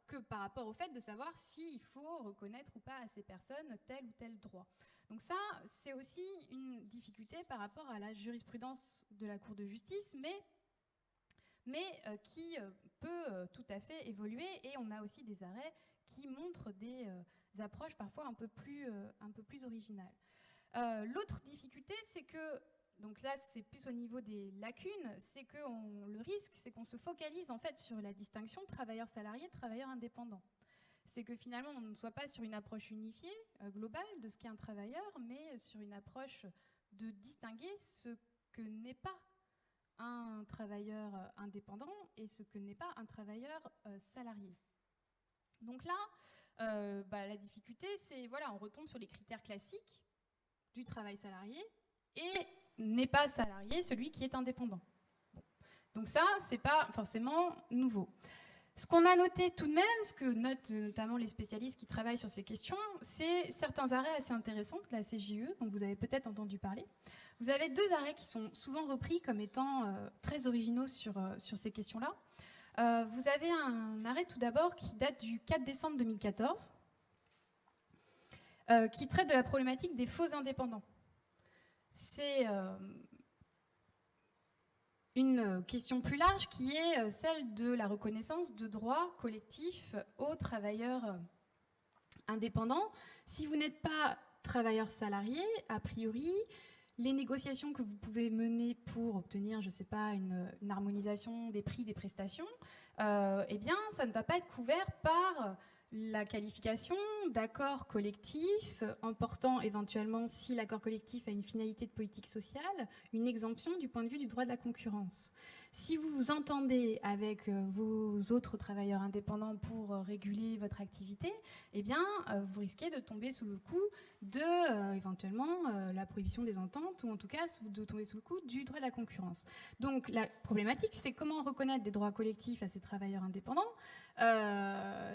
que par rapport au fait de savoir s'il faut reconnaître ou pas à ces personnes tel ou tel droit. Donc ça, c'est aussi une difficulté par rapport à la jurisprudence de la Cour de justice, mais qui peut tout à fait évoluer. Et on a aussi des arrêts qui montrent des approches parfois un peu plus originales. L'autre difficulté, c'est que, donc là c'est plus au niveau des lacunes, c'est que le risque, c'est qu'on se focalise en fait sur la distinction travailleur salarié, travailleur indépendant. C'est que finalement on ne soit pas sur une approche unifiée, globale de ce qu'est un travailleur, mais sur une approche de distinguer ce que n'est pas un travailleur indépendant et ce que n'est pas un travailleur salarié. Donc là, la difficulté, c'est, voilà, on retombe sur les critères classiques du travail salarié et n'est pas salarié celui qui est indépendant. Bon. Donc ça, c'est pas forcément nouveau. Ce qu'on a noté tout de même, ce que notent notamment les spécialistes qui travaillent sur ces questions, c'est certains arrêts assez intéressants de la CJUE, dont vous avez peut-être entendu parler. Vous avez deux arrêts qui sont souvent repris comme étant très originaux sur ces questions-là. Vous avez un arrêt tout d'abord qui date du 4 décembre 2014, qui traite de la problématique des faux indépendants. C'est une question plus large qui est celle de la reconnaissance de droits collectifs aux travailleurs indépendants. Si vous n'êtes pas travailleur salarié, a priori, les négociations que vous pouvez mener pour obtenir, je ne sais pas, une harmonisation des prix des prestations, eh bien, ça ne va pas être couvert par la qualification d'accord collectif, emportant éventuellement, si l'accord collectif a une finalité de politique sociale, une exemption du point de vue du droit de la concurrence. Si vous vous entendez avec vos autres travailleurs indépendants pour réguler votre activité, eh bien, vous risquez de tomber sous le coup de, éventuellement, la prohibition des ententes, ou en tout cas, de tomber sous le coup du droit de la concurrence. Donc, la problématique, c'est comment reconnaître des droits collectifs à ces travailleurs indépendants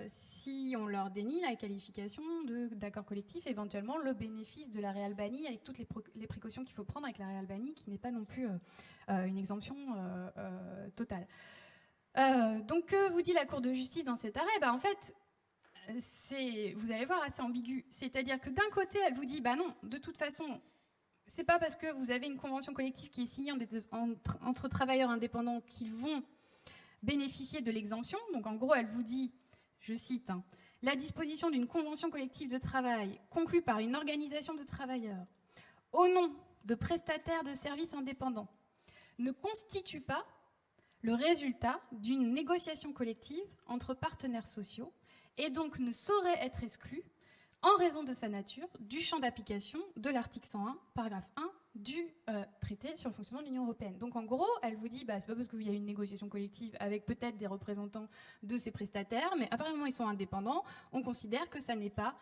si on leur dénie la qualification d'accord collectif, éventuellement le bénéfice de la Real Banni, avec toutes les précautions qu'il faut prendre avec la Real Banni, qui n'est pas non plus une exemption totale. Donc, que vous dit la Cour de justice dans cet arrêt ? En fait, vous allez voir, assez ambigu. C'est-à-dire que d'un côté, elle vous dit, non, de toute façon, c'est pas parce que vous avez une convention collective qui est signée entre travailleurs indépendants qu'ils vont bénéficier de l'exemption. Donc, en gros, elle vous dit, je cite, la disposition d'une convention collective de travail conclue par une organisation de travailleurs au nom de prestataires de services indépendants ne constitue pas le résultat d'une négociation collective entre partenaires sociaux et donc ne saurait être exclu en raison de sa nature du champ d'application de l'article 101, paragraphe 1 du traité sur le fonctionnement de l'Union européenne. Donc en gros, elle vous dit, c'est pas parce qu'il y a une négociation collective avec peut-être des représentants de ces prestataires, mais à partir du moment où ils sont indépendants, on considère que ça n'est pas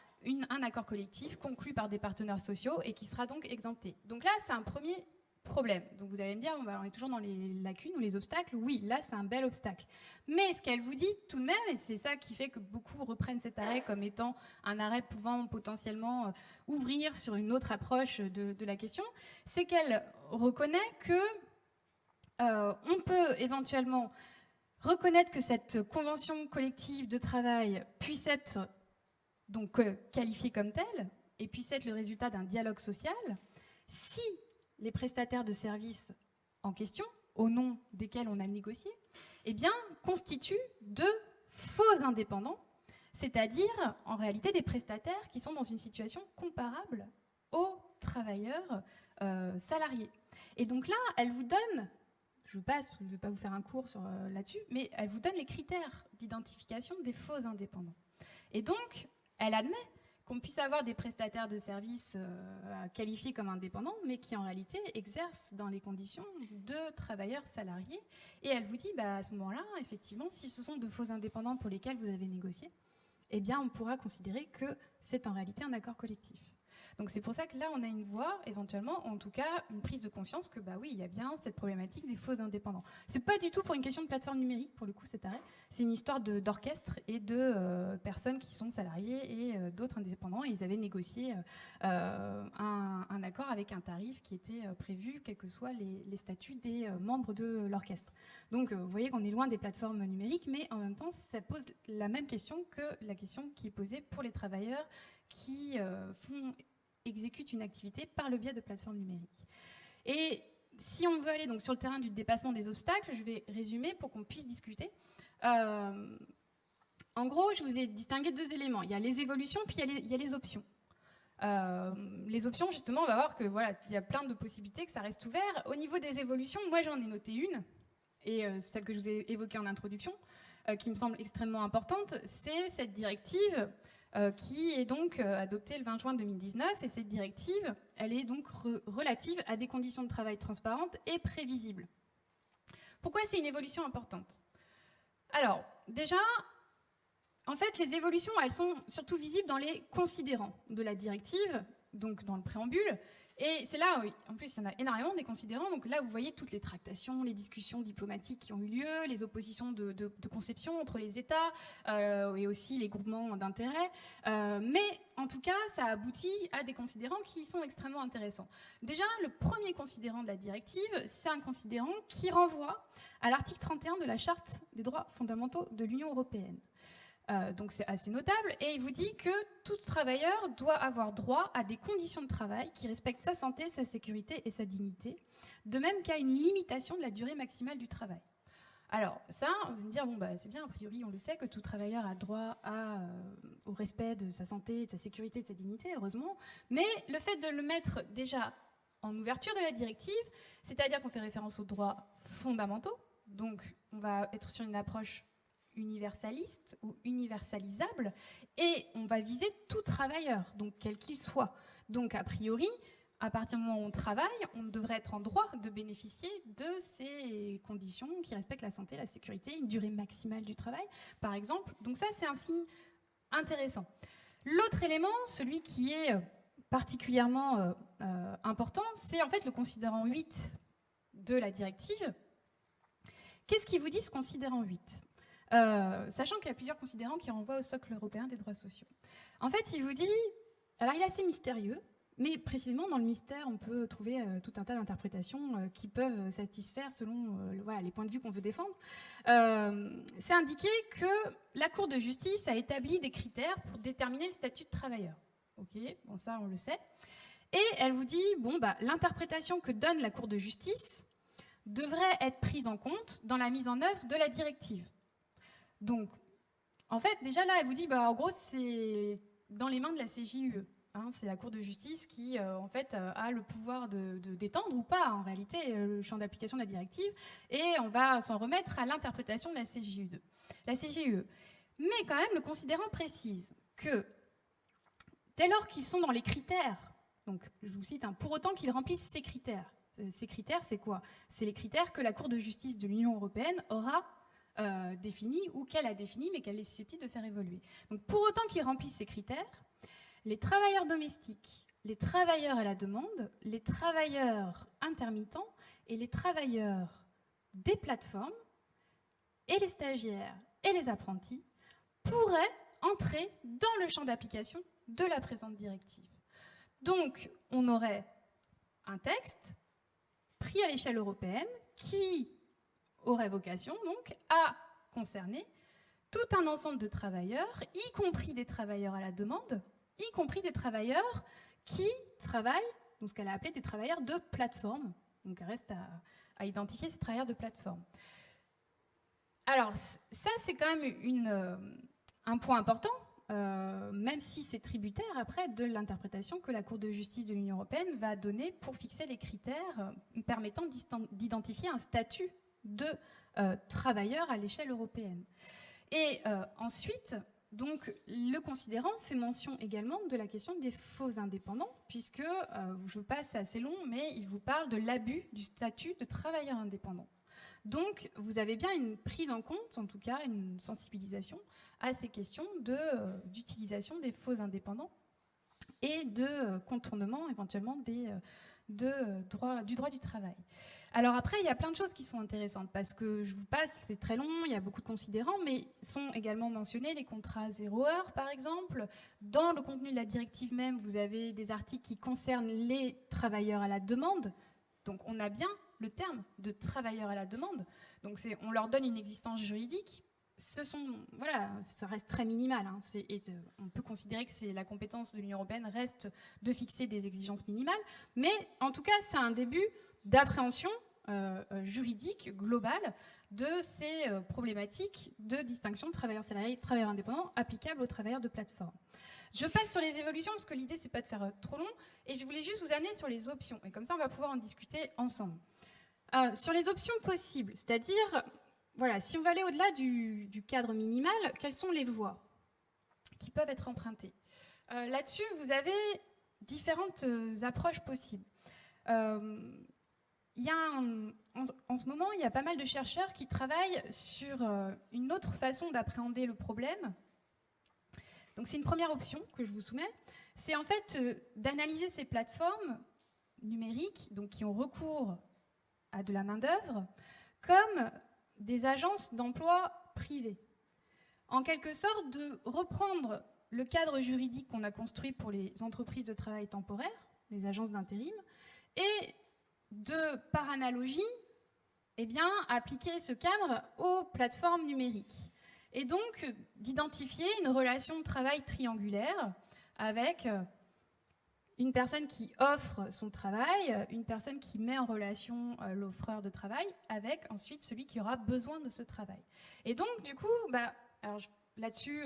un accord collectif conclu par des partenaires sociaux et qui sera donc exempté. Donc là, c'est un premier problème. Donc vous allez me dire, on est toujours dans les lacunes ou les obstacles. Oui, là, c'est un bel obstacle. Mais ce qu'elle vous dit tout de même, et c'est ça qui fait que beaucoup reprennent cet arrêt comme étant un arrêt pouvant potentiellement ouvrir sur une autre approche de la question, c'est qu'elle reconnaît que on peut éventuellement reconnaître que cette convention collective de travail puisse être donc qualifiée comme telle et puisse être le résultat d'un dialogue social si les prestataires de services en question, au nom desquels on a négocié, eh bien, constituent de faux indépendants, c'est-à-dire, en réalité, des prestataires qui sont dans une situation comparable aux travailleurs salariés. Et donc là, elle vous donne, je ne vais pas vous faire un cours là-dessus, mais elle vous donne les critères d'identification des faux indépendants. Et donc, elle admet qu'on puisse avoir des prestataires de services qualifiés comme indépendants, mais qui en réalité exercent dans les conditions de travailleurs salariés. Et elle vous dit, à ce moment-là, effectivement, si ce sont de faux indépendants pour lesquels vous avez négocié, eh bien, on pourra considérer que c'est en réalité un accord collectif. Donc c'est pour ça que là, on a une voie, éventuellement, en tout cas, une prise de conscience que, oui, il y a bien cette problématique des faux indépendants. C'est pas du tout pour une question de plateforme numérique, pour le coup, cet arrêt. C'est une histoire d'orchestre et de personnes qui sont salariées et d'autres indépendants. Et ils avaient négocié un accord avec un tarif qui était prévu, quels que soient les statuts des membres de l'orchestre. Donc, vous voyez qu'on est loin des plateformes numériques, mais en même temps, ça pose la même question que la question qui est posée pour les travailleurs qui exécutent une activité par le biais de plateformes numériques. Et si on veut aller donc sur le terrain du dépassement des obstacles, je vais résumer pour qu'on puisse discuter. En gros, je vous ai distingué deux éléments. Il y a les évolutions, puis il y a les options. Les options, justement, on va voir que voilà, il y a plein de possibilités, que ça reste ouvert. Au niveau des évolutions, moi j'en ai noté une, et celle que je vous ai évoquée en introduction, qui me semble extrêmement importante, c'est cette directive qui est donc adoptée le 20 juin 2019. Et cette directive, elle est donc relative à des conditions de travail transparentes et prévisibles. Pourquoi c'est une évolution importante ? Alors, déjà, en fait, les évolutions, elles sont surtout visibles dans les considérants de la directive, donc dans le préambule. Et c'est là, en plus, il y en a énormément des considérants. Donc là, vous voyez toutes les tractations, les discussions diplomatiques qui ont eu lieu, les oppositions de conception entre les États et aussi les groupements d'intérêt. Mais en tout cas, ça aboutit à des considérants qui sont extrêmement intéressants. Déjà, le premier considérant de la directive, c'est un considérant qui renvoie à l'article 31 de la Charte des droits fondamentaux de l'Union européenne. Donc c'est assez notable, et il vous dit que tout travailleur doit avoir droit à des conditions de travail qui respectent sa santé, sa sécurité et sa dignité, de même qu'à une limitation de la durée maximale du travail. Alors ça, vous allez me dire, c'est bien, a priori on le sait que tout travailleur a droit au respect de sa santé, de sa sécurité et de sa dignité, heureusement, mais le fait de le mettre déjà en ouverture de la directive, c'est-à-dire qu'on fait référence aux droits fondamentaux, donc on va être sur une approche universaliste ou universalisable, et on va viser tout travailleur, donc quel qu'il soit. Donc a priori, à partir du moment où on travaille, on devrait être en droit de bénéficier de ces conditions qui respectent la santé, la sécurité, une durée maximale du travail, par exemple. Donc ça, c'est un signe intéressant. L'autre élément, celui qui est particulièrement important, c'est en fait le considérant 8 de la directive. Qu'est-ce qui vous dit ce considérant 8 ? Sachant qu'il y a plusieurs considérants qui renvoient au socle européen des droits sociaux. En fait, il vous dit... Alors, il est assez mystérieux, mais précisément, dans le mystère, on peut trouver tout un tas d'interprétations qui peuvent satisfaire selon les points de vue qu'on veut défendre. C'est indiqué que la Cour de justice a établi des critères pour déterminer le statut de travailleur. Ok, bon, ça, on le sait. Et elle vous dit, l'interprétation que donne la Cour de justice devrait être prise en compte dans la mise en œuvre de la directive. Donc, en fait, déjà là, elle vous dit, en gros, c'est dans les mains de la CJUE. C'est la Cour de justice qui, en fait, a le pouvoir d'étendre ou pas, en réalité, le champ d'application de la directive. Et on va s'en remettre à l'interprétation de la CJUE. Mais quand même, le considérant précise que dès lors qu'ils sont dans les critères, donc je vous cite, pour autant qu'ils remplissent ces critères. Ces critères, c'est quoi? C'est les critères que la Cour de justice de l'Union européenne aura définis ou qu'elle a définis, mais qu'elle est susceptible de faire évoluer. Donc pour autant qu'ils remplissent ces critères, les travailleurs domestiques, les travailleurs à la demande, les travailleurs intermittents et les travailleurs des plateformes et les stagiaires et les apprentis pourraient entrer dans le champ d'application de la présente directive. Donc, on aurait un texte pris à l'échelle européenne qui aurait vocation donc à concerner tout un ensemble de travailleurs, y compris des travailleurs à la demande, y compris des travailleurs qui travaillent, donc ce qu'elle a appelé des travailleurs de plateforme. Donc, il reste à identifier ces travailleurs de plateforme. Alors, ça, c'est quand même un point important, même si c'est tributaire après de l'interprétation que la Cour de justice de l'Union européenne va donner pour fixer les critères permettant d'identifier un statut de travailleur à l'échelle européenne. Et ensuite, donc, le considérant fait mention également de la question des faux indépendants, puisque, je passe, c'est assez long, mais il vous parle de l'abus du statut de travailleur indépendant. Donc, vous avez bien une prise en compte, en tout cas une sensibilisation à ces questions d'utilisation des faux indépendants et de contournement éventuellement du droit du travail. Alors après, il y a plein de choses qui sont intéressantes parce que je vous passe, c'est très long, il y a beaucoup de considérants, mais sont également mentionnés les contrats 0 heure, par exemple. Dans le contenu de la directive même, vous avez des articles qui concernent les travailleurs à la demande. Donc on a bien le terme de travailleurs à la demande. Donc on leur donne une existence juridique. Voilà, ça reste très minimal. On peut considérer que la compétence de l'Union européenne reste de fixer des exigences minimales. Mais en tout cas, c'est un début d'appréhension juridique globale de ces problématiques de distinction de travailleurs salariés et de travailleurs indépendants applicables aux travailleurs de plateforme. Je passe sur les évolutions parce que l'idée, c'est pas de faire trop long. Et je voulais juste vous amener sur les options. Et comme ça, on va pouvoir en discuter ensemble. Sur les options possibles, c'est-à-dire, voilà, si on va aller au-delà du cadre minimal, quelles sont les voies qui peuvent être empruntées? Là-dessus, vous avez différentes approches possibles. En ce moment, il y a pas mal de chercheurs qui travaillent sur une autre façon d'appréhender le problème. Donc c'est une première option que je vous soumets. C'est en fait d'analyser ces plateformes numériques donc, qui ont recours à de la main-d'œuvre comme des agences d'emploi privées. En quelque sorte, de reprendre le cadre juridique qu'on a construit pour les entreprises de travail temporaire, les agences d'intérim, et de, par analogie, appliquer ce cadre aux plateformes numériques. Et donc, d'identifier une relation de travail triangulaire avec une personne qui offre son travail, une personne qui met en relation l'offreur de travail, avec ensuite celui qui aura besoin de ce travail. Et donc, du coup, là-dessus,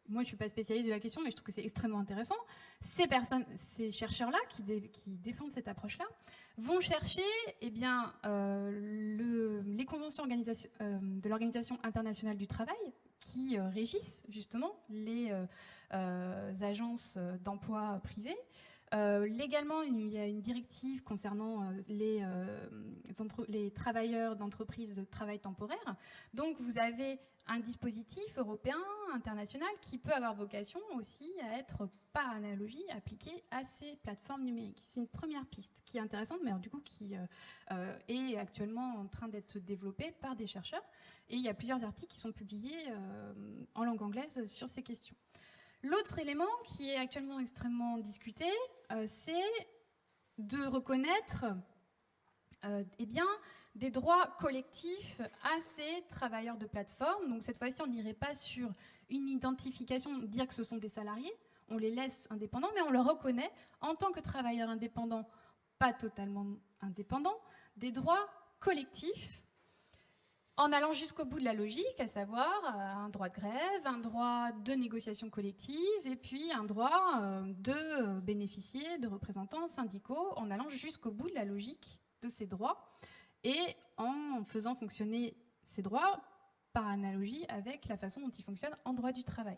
moi je ne suis pas spécialiste de la question, mais je trouve que c'est extrêmement intéressant. Ces chercheurs-là, qui défendent cette approche-là, vont chercher les conventions de l'Organisation internationale du travail, qui régissent justement les agences d'emploi privées. Légalement, il y a une directive concernant les travailleurs d'entreprises de travail temporaire. Donc, vous avez un dispositif européen, international, qui peut avoir vocation aussi à être, par analogie, appliqué à ces plateformes numériques. C'est une première piste qui est intéressante, mais alors, du coup, qui est actuellement en train d'être développée par des chercheurs. Et il y a plusieurs articles qui sont publiés en langue anglaise sur ces questions. L'autre élément qui est actuellement extrêmement discuté, c'est de reconnaître des droits collectifs à ces travailleurs de plateforme. Donc cette fois-ci, on n'irait pas sur une identification, dire que ce sont des salariés, on les laisse indépendants, mais on leur reconnaît en tant que travailleurs indépendants, pas totalement indépendants, des droits collectifs en allant jusqu'au bout de la logique, à savoir un droit de grève, un droit de négociation collective, et puis un droit de bénéficier de représentants syndicaux, en allant jusqu'au bout de la logique de ces droits, et en faisant fonctionner ces droits par analogie avec la façon dont ils fonctionnent en droit du travail.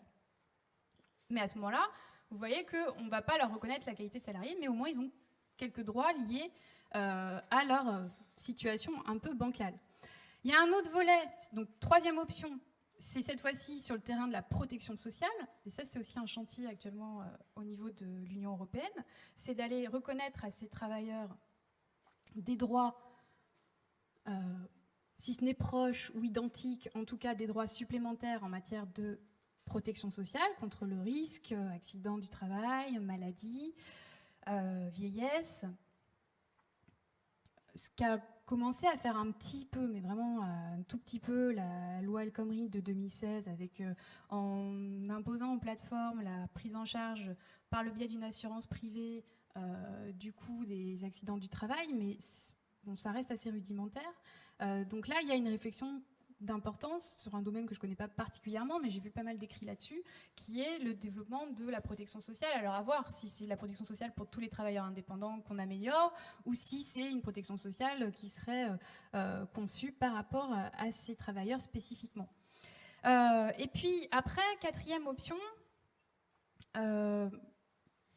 Mais à ce moment-là, vous voyez qu'on ne va pas leur reconnaître la qualité de salarié, mais au moins ils ont quelques droits liés à leur situation un peu bancale. Il y a un autre volet, donc troisième option, c'est cette fois-ci sur le terrain de la protection sociale, et ça c'est aussi un chantier actuellement au niveau de l'Union européenne, c'est d'aller reconnaître à ces travailleurs des droits, si ce n'est proches ou identiques, en tout cas des droits supplémentaires en matière de protection sociale contre le risque, accident du travail, maladie, vieillesse. Ce qu'a commencé à faire un petit peu, mais vraiment un tout petit peu, la loi El Khomri de 2016, avec, en imposant aux plateformes la prise en charge par le biais d'une assurance privée du coût des accidents du travail, mais bon, ça reste assez rudimentaire. Donc là, il y a une réflexion d'importance sur un domaine que je ne connais pas particulièrement, mais j'ai vu pas mal d'écrits là-dessus, qui est le développement de la protection sociale. Alors à voir si c'est la protection sociale pour tous les travailleurs indépendants qu'on améliore, ou si c'est une protection sociale qui serait conçue par rapport à ces travailleurs spécifiquement. Et puis après, quatrième option,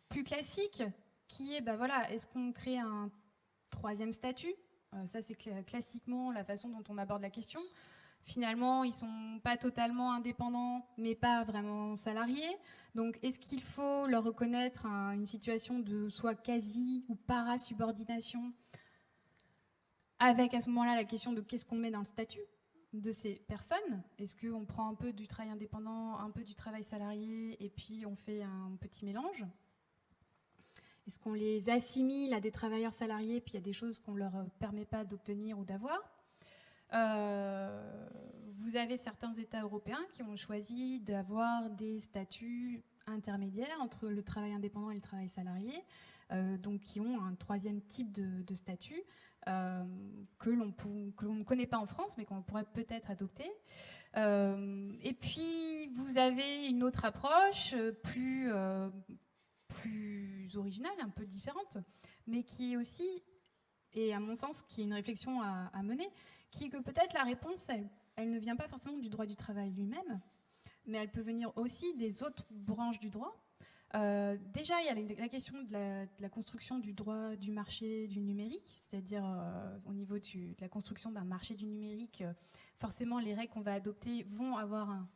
plus classique, qui est, voilà, est-ce qu'on crée un troisième statut ? Ça, c'est classiquement la façon dont on aborde la question. Finalement, ils ne sont pas totalement indépendants, mais pas vraiment salariés. Donc, est-ce qu'il faut leur reconnaître une situation de soit quasi ou para-subordination, avec à ce moment-là la question de qu'est-ce qu'on met dans le statut de ces personnes? Est-ce qu'on prend un peu du travail indépendant, un peu du travail salarié, et puis on fait un petit mélange? Est-ce qu'on les assimile à des travailleurs salariés, puis il y a des choses qu'on ne leur permet pas d'obtenir ou d'avoir? Vous avez certains États européens qui ont choisi d'avoir des statuts intermédiaires entre le travail indépendant et le travail salarié, donc qui ont un troisième type de statut que l'on ne connaît pas en France, mais qu'on pourrait peut-être adopter. Et puis, vous avez une autre approche plus originale, un peu différente, mais qui est aussi, et à mon sens, qui est une réflexion à mener, qui est que peut-être la réponse, elle ne vient pas forcément du droit du travail lui-même, mais elle peut venir aussi des autres branches du droit. Déjà, il y a la question de la construction du droit du marché du numérique, c'est-à-dire au niveau de la construction d'un marché du numérique, forcément, les règles qu'on va adopter vont avoir un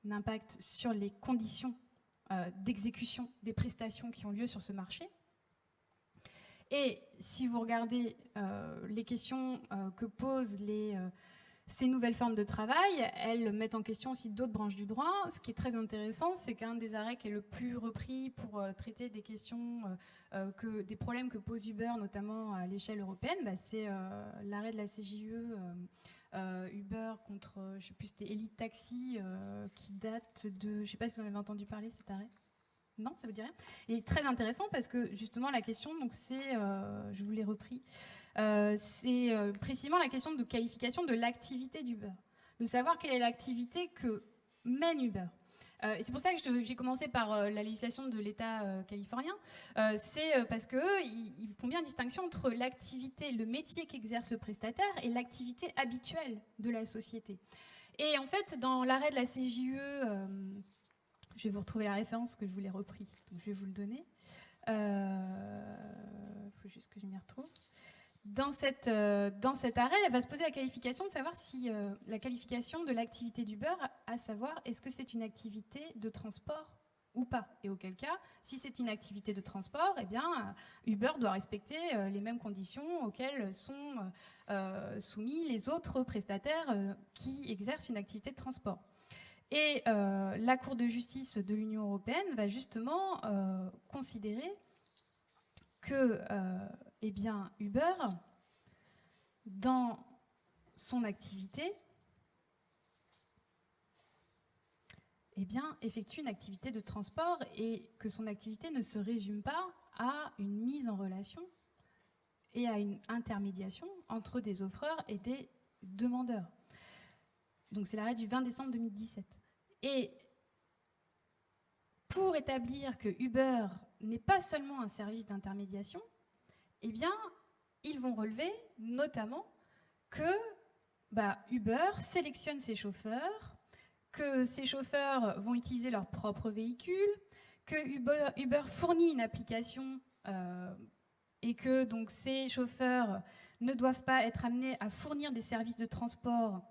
impact sur les conditions d'exécution des prestations qui ont lieu sur ce marché. Et si vous regardez les questions que posent ces nouvelles formes de travail, elles mettent en question aussi d'autres branches du droit. Ce qui est très intéressant, c'est qu'un des arrêts qui est le plus repris pour traiter des questions, des problèmes que pose Uber, notamment à l'échelle européenne, c'est l'arrêt de la CJUE Uber contre, je ne sais plus, c'était Elite Taxi, qui date de, je ne sais pas si vous en avez entendu parler, cet arrêt. Non, ça vous dit rien? Il est très intéressant parce que justement la question, donc c'est, je vous l'ai repris, c'est précisément la question de qualification de l'activité d'Uber, de savoir quelle est l'activité que mène Uber. Et c'est pour ça que j'ai commencé par la législation de l'État californien. C'est parce qu'eux, ils font bien distinction entre l'activité, le métier qu'exerce le prestataire et l'activité habituelle de la société. Et en fait, dans l'arrêt de la CJUE, je vais vous retrouver la référence que je vous l'ai repris, donc je vais vous le donner. Il faut juste que je m'y retrouve. Dans cet arrêt, elle va se poser la qualification de savoir si la qualification de l'activité d'Uber, à savoir est-ce que c'est une activité de transport ou pas. Et auquel cas, si c'est une activité de transport, eh bien, Uber doit respecter les mêmes conditions auxquelles sont soumis les autres prestataires qui exercent une activité de transport. Et la Cour de justice de l'Union européenne va justement considérer que eh bien, Uber, dans son activité, eh bien, effectue une activité de transport et que son activité ne se résume pas à une mise en relation et à une intermédiation entre des offreurs et des demandeurs. Donc c'est l'arrêt du 20 décembre 2017. Et pour établir que Uber n'est pas seulement un service d'intermédiation, eh bien, ils vont relever notamment que Uber sélectionne ses chauffeurs, que ces chauffeurs vont utiliser leur propre véhicule, que Uber fournit une application et que donc ces chauffeurs ne doivent pas être amenés à fournir des services de transport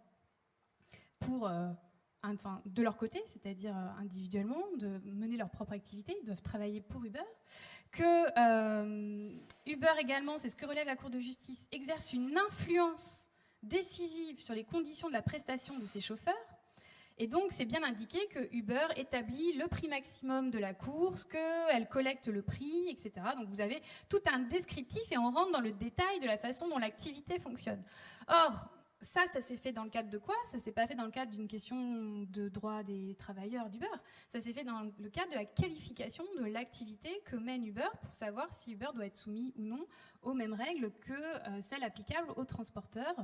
de leur côté, c'est-à-dire individuellement, de mener leur propre activité, ils doivent travailler pour Uber, que Uber également, c'est ce que relève la Cour de justice, exerce une influence décisive sur les conditions de la prestation de ses chauffeurs. Et donc, c'est bien indiqué que Uber établit le prix maximum de la course, qu'elle collecte le prix, etc. Donc, vous avez tout un descriptif et on rentre dans le détail de la façon dont l'activité fonctionne. Or, ça s'est fait dans le cadre de quoi? Ça s'est pas fait dans le cadre d'une question de droit des travailleurs d'Uber. Ça s'est fait dans le cadre de la qualification de l'activité que mène Uber pour savoir si Uber doit être soumis ou non aux mêmes règles que celles applicables aux transporteurs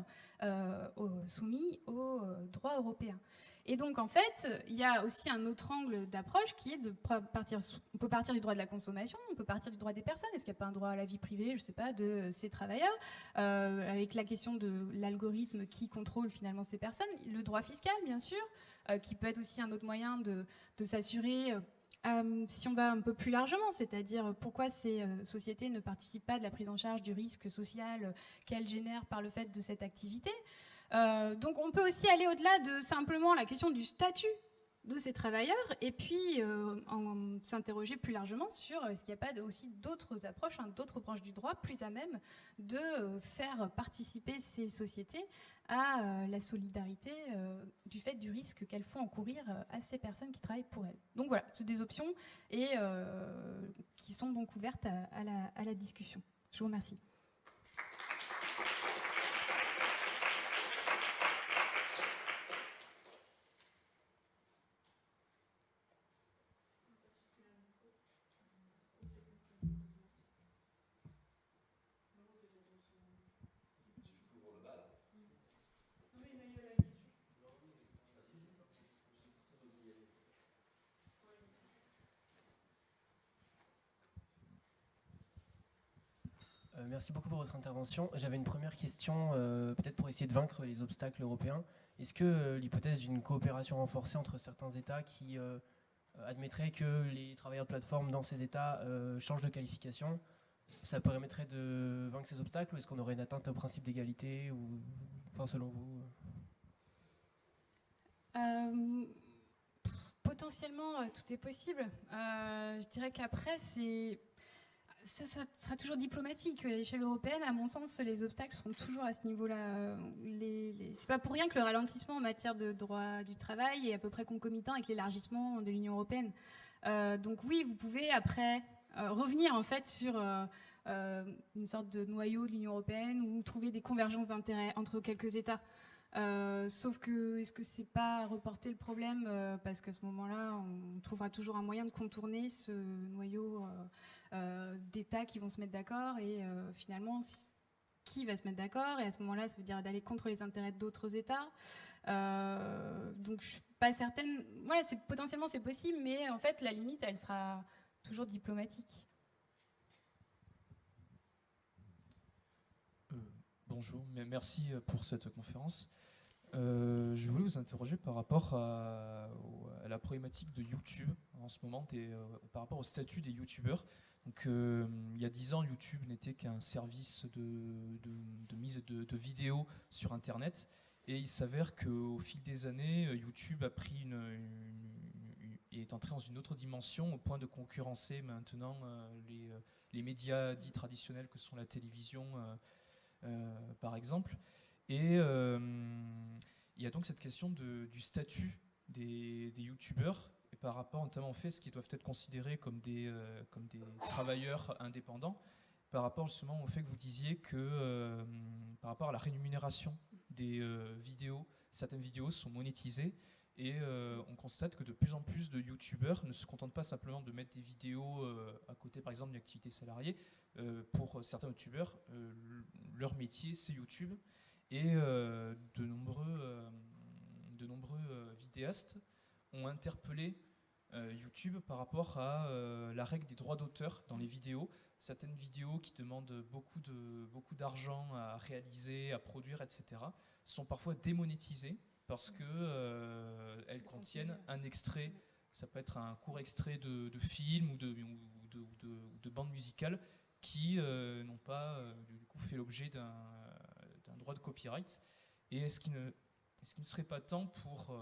soumis au droit européen. Et donc, en fait, il y a aussi un autre angle d'approche qui est de partir. On peut partir du droit de la consommation, on peut partir du droit des personnes. Est-ce qu'il n'y a pas un droit à la vie privée, je ne sais pas, de ces travailleurs, avec la question de l'algorithme qui contrôle finalement ces personnes. Le droit fiscal, bien sûr, qui peut être aussi un autre moyen de s'assurer. Si on va un peu plus largement, c'est-à-dire pourquoi ces sociétés ne participent pas de la prise en charge du risque social qu'elles génèrent par le fait de cette activité. Donc on peut aussi aller au-delà de simplement la question du statut de ces travailleurs et puis s'interroger plus largement sur est-ce qu'il n'y a pas aussi d'autres approches, d'autres branches du droit plus à même de faire participer ces sociétés à la solidarité du fait du risque qu'elles font encourir à ces personnes qui travaillent pour elles. Donc voilà, c'est des options et qui sont donc ouvertes à la discussion. Je vous remercie. Merci beaucoup pour votre intervention. J'avais une première question, peut-être pour essayer de vaincre les obstacles européens. Est-ce que l'hypothèse d'une coopération renforcée entre certains États qui admettrait que les travailleurs de plateforme dans ces États changent de qualification, ça permettrait de vaincre ces obstacles, ou est-ce qu'on aurait une atteinte au principe d'égalité, ou, enfin, selon vous Potentiellement, tout est possible. Je dirais qu'après, ça sera toujours diplomatique. À l'échelle européenne, à mon sens, les obstacles seront toujours à ce niveau-là. C'est pas pour rien que le ralentissement en matière de droit du travail est à peu près concomitant avec l'élargissement de l'Union européenne. Donc oui, vous pouvez après revenir en fait sur une sorte de noyau de l'Union européenne ou trouver des convergences d'intérêts entre quelques États. Sauf que, est-ce que c'est pas reporter le problème parce qu'à ce moment-là, on trouvera toujours un moyen de contourner ce noyau d'États qui vont se mettre d'accord et finalement, qui va se mettre d'accord? Et à ce moment-là, ça veut dire d'aller contre les intérêts d'autres États. Donc, je suis pas certaine. Voilà, potentiellement c'est possible, mais en fait, la limite, elle sera toujours diplomatique. Bonjour, merci pour cette conférence. Je voulais vous interroger par rapport à la problématique de YouTube en ce moment, par rapport au statut des YouTubeurs. Donc, il y a 10 ans, YouTube n'était qu'un service de mise de vidéos sur Internet. Et il s'avère qu'au fil des années, YouTube a pris est entré dans une autre dimension au point de concurrencer maintenant les médias dits traditionnels que sont la télévision, par exemple. Et il y a donc cette question du statut des youtubeurs et par rapport notamment au fait ce qui doivent être considérés comme des travailleurs indépendants, par rapport justement au fait que vous disiez que par rapport à la rémunération des vidéos, certaines vidéos sont monétisées et on constate que de plus en plus de youtubeurs ne se contentent pas simplement de mettre des vidéos à côté par exemple d'une activité salariée. Pour certains youtubeurs, leur métier c'est YouTube. Et de de nombreux vidéastes ont interpellé YouTube par rapport à la règle des droits d'auteur dans les vidéos. Certaines vidéos qui demandent beaucoup d'argent à réaliser, à produire, etc., sont parfois démonétisées parce qu'elles contiennent un extrait, ça peut être un court extrait de film ou de bande musicale qui n'ont pas du coup fait l'objet d'un droit de copyright. Et est-ce qu'il ne serait pas temps pour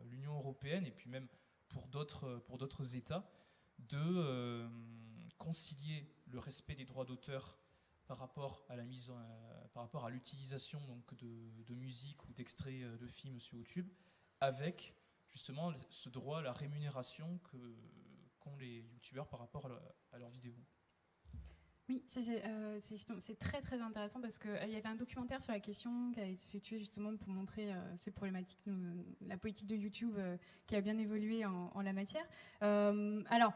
l'Union européenne et puis même pour d'autres États de concilier le respect des droits d'auteur par rapport à l'utilisation donc de musique ou d'extraits de films sur YouTube, avec justement ce droit à la rémunération qu'ont les youtubeurs par rapport à leurs vidéos. Oui, c'est très très intéressant parce qu'il y avait un documentaire sur la question qui a été effectué justement pour montrer ces problématiques, la politique de YouTube qui a bien évolué en la matière. Là,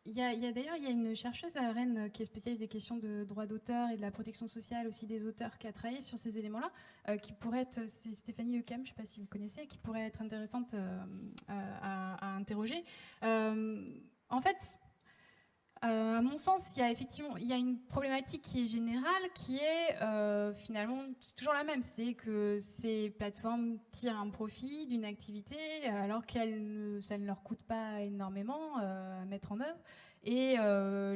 il y a d'ailleurs une chercheuse à Rennes qui est spécialiste des questions de droits d'auteur et de la protection sociale aussi des auteurs qui a travaillé sur ces éléments-là, qui pourrait être, c'est Stéphanie Lecam, je ne sais pas si vous connaissez, qui pourrait être intéressante à interroger. En fait, à mon sens, il y a une problématique qui est générale, qui est finalement c'est toujours la même, c'est que ces plateformes tirent un profit d'une activité alors ça ne leur coûte pas énormément à mettre en œuvre. Et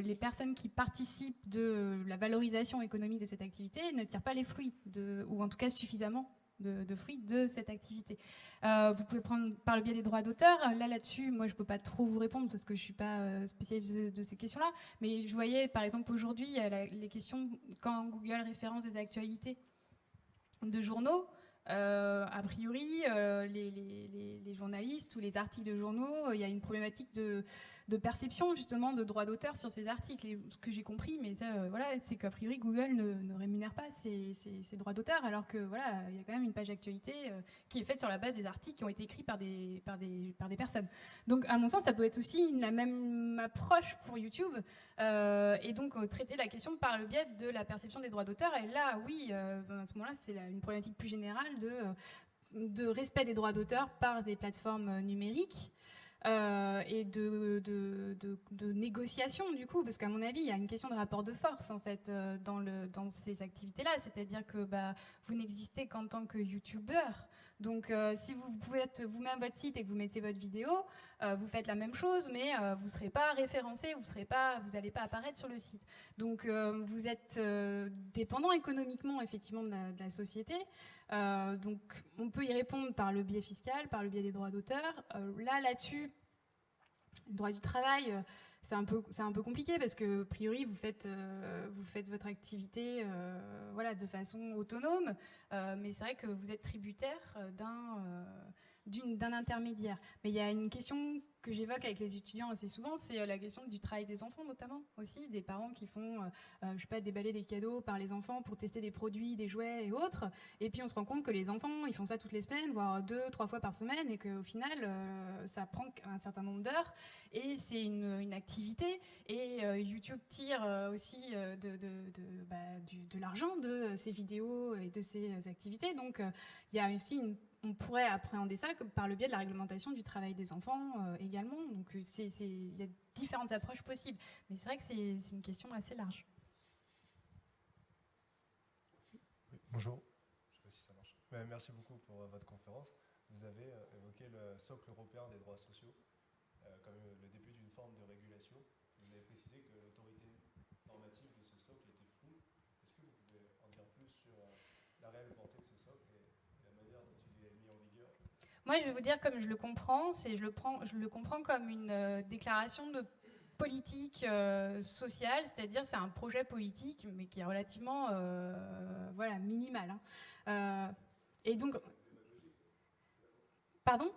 les personnes qui participent de la valorisation économique de cette activité ne tirent pas les fruits, ou en tout cas suffisamment de fruits de cette activité. Vous pouvez prendre par le biais des droits d'auteur. Là-dessus, moi, je ne peux pas trop vous répondre parce que je ne suis pas spécialiste de ces questions-là. Mais je voyais, par exemple, aujourd'hui, les questions, quand Google référence des actualités de journaux, a priori, les journalistes ou les articles de journaux, il y a une problématique de perception justement de droits d'auteur sur ces articles. Et ce que j'ai compris, mais c'est qu'a priori Google ne rémunère pas ces droits d'auteur, alors que il y a quand même une page d'actualité qui est faite sur la base des articles qui ont été écrits par des personnes. Donc à mon sens, ça peut être aussi la même approche pour YouTube, et donc traiter la question par le biais de la perception des droits d'auteur. Et là, oui, à ce moment-là, c'est une problématique plus générale de respect des droits d'auteur par des plateformes numériques. Et de négociation du coup, parce qu'à mon avis il y a une question de rapport de force en fait dans ces activités-là, c'est-à-dire que vous n'existez qu'en tant que youtubeur, donc si vous pouvez être vous-même votre site et que vous mettez votre vidéo, vous faites la même chose, mais vous ne serez pas référencé, vous n'allez pas apparaître sur le site, donc vous êtes dépendant économiquement effectivement de la société. Donc on peut y répondre par le biais fiscal, par le biais des droits d'auteur. Là-dessus, le droit du travail, c'est un peu compliqué parce que a priori vous faites votre activité de façon autonome, mais c'est vrai que vous êtes tributaire d'un intermédiaire. Mais il y a une question que j'évoque avec les étudiants assez souvent, c'est la question du travail des enfants notamment aussi, des parents qui font déballer des cadeaux par les enfants pour tester des produits, des jouets et autres, et puis on se rend compte que les enfants ils font ça toutes les semaines, voire 2-3 fois par semaine, et qu'au final ça prend un certain nombre d'heures et c'est une activité, et YouTube tire aussi de l'argent de ces vidéos et de ces activités, donc il y a aussi on pourrait appréhender ça par le biais de la réglementation du travail des enfants également. Donc il y a différentes approches possibles. Mais c'est vrai que c'est une question assez large. Oui, bonjour. Je ne sais pas si ça marche. Merci beaucoup pour votre conférence. Vous avez évoqué le socle européen des droits sociaux comme le début d'une forme de régulation. Vous avez précisé que l'autorité normative de ce socle était floue. Est-ce que vous pouvez en dire plus sur la réelle portée de ce socle et la manière dont il est mis en vigueur? Moi, je vais vous dire comme je le comprends, je le comprends comme une déclaration de politique sociale, c'est-à-dire c'est un projet politique, mais qui est relativement minimal. Et donc, pardon?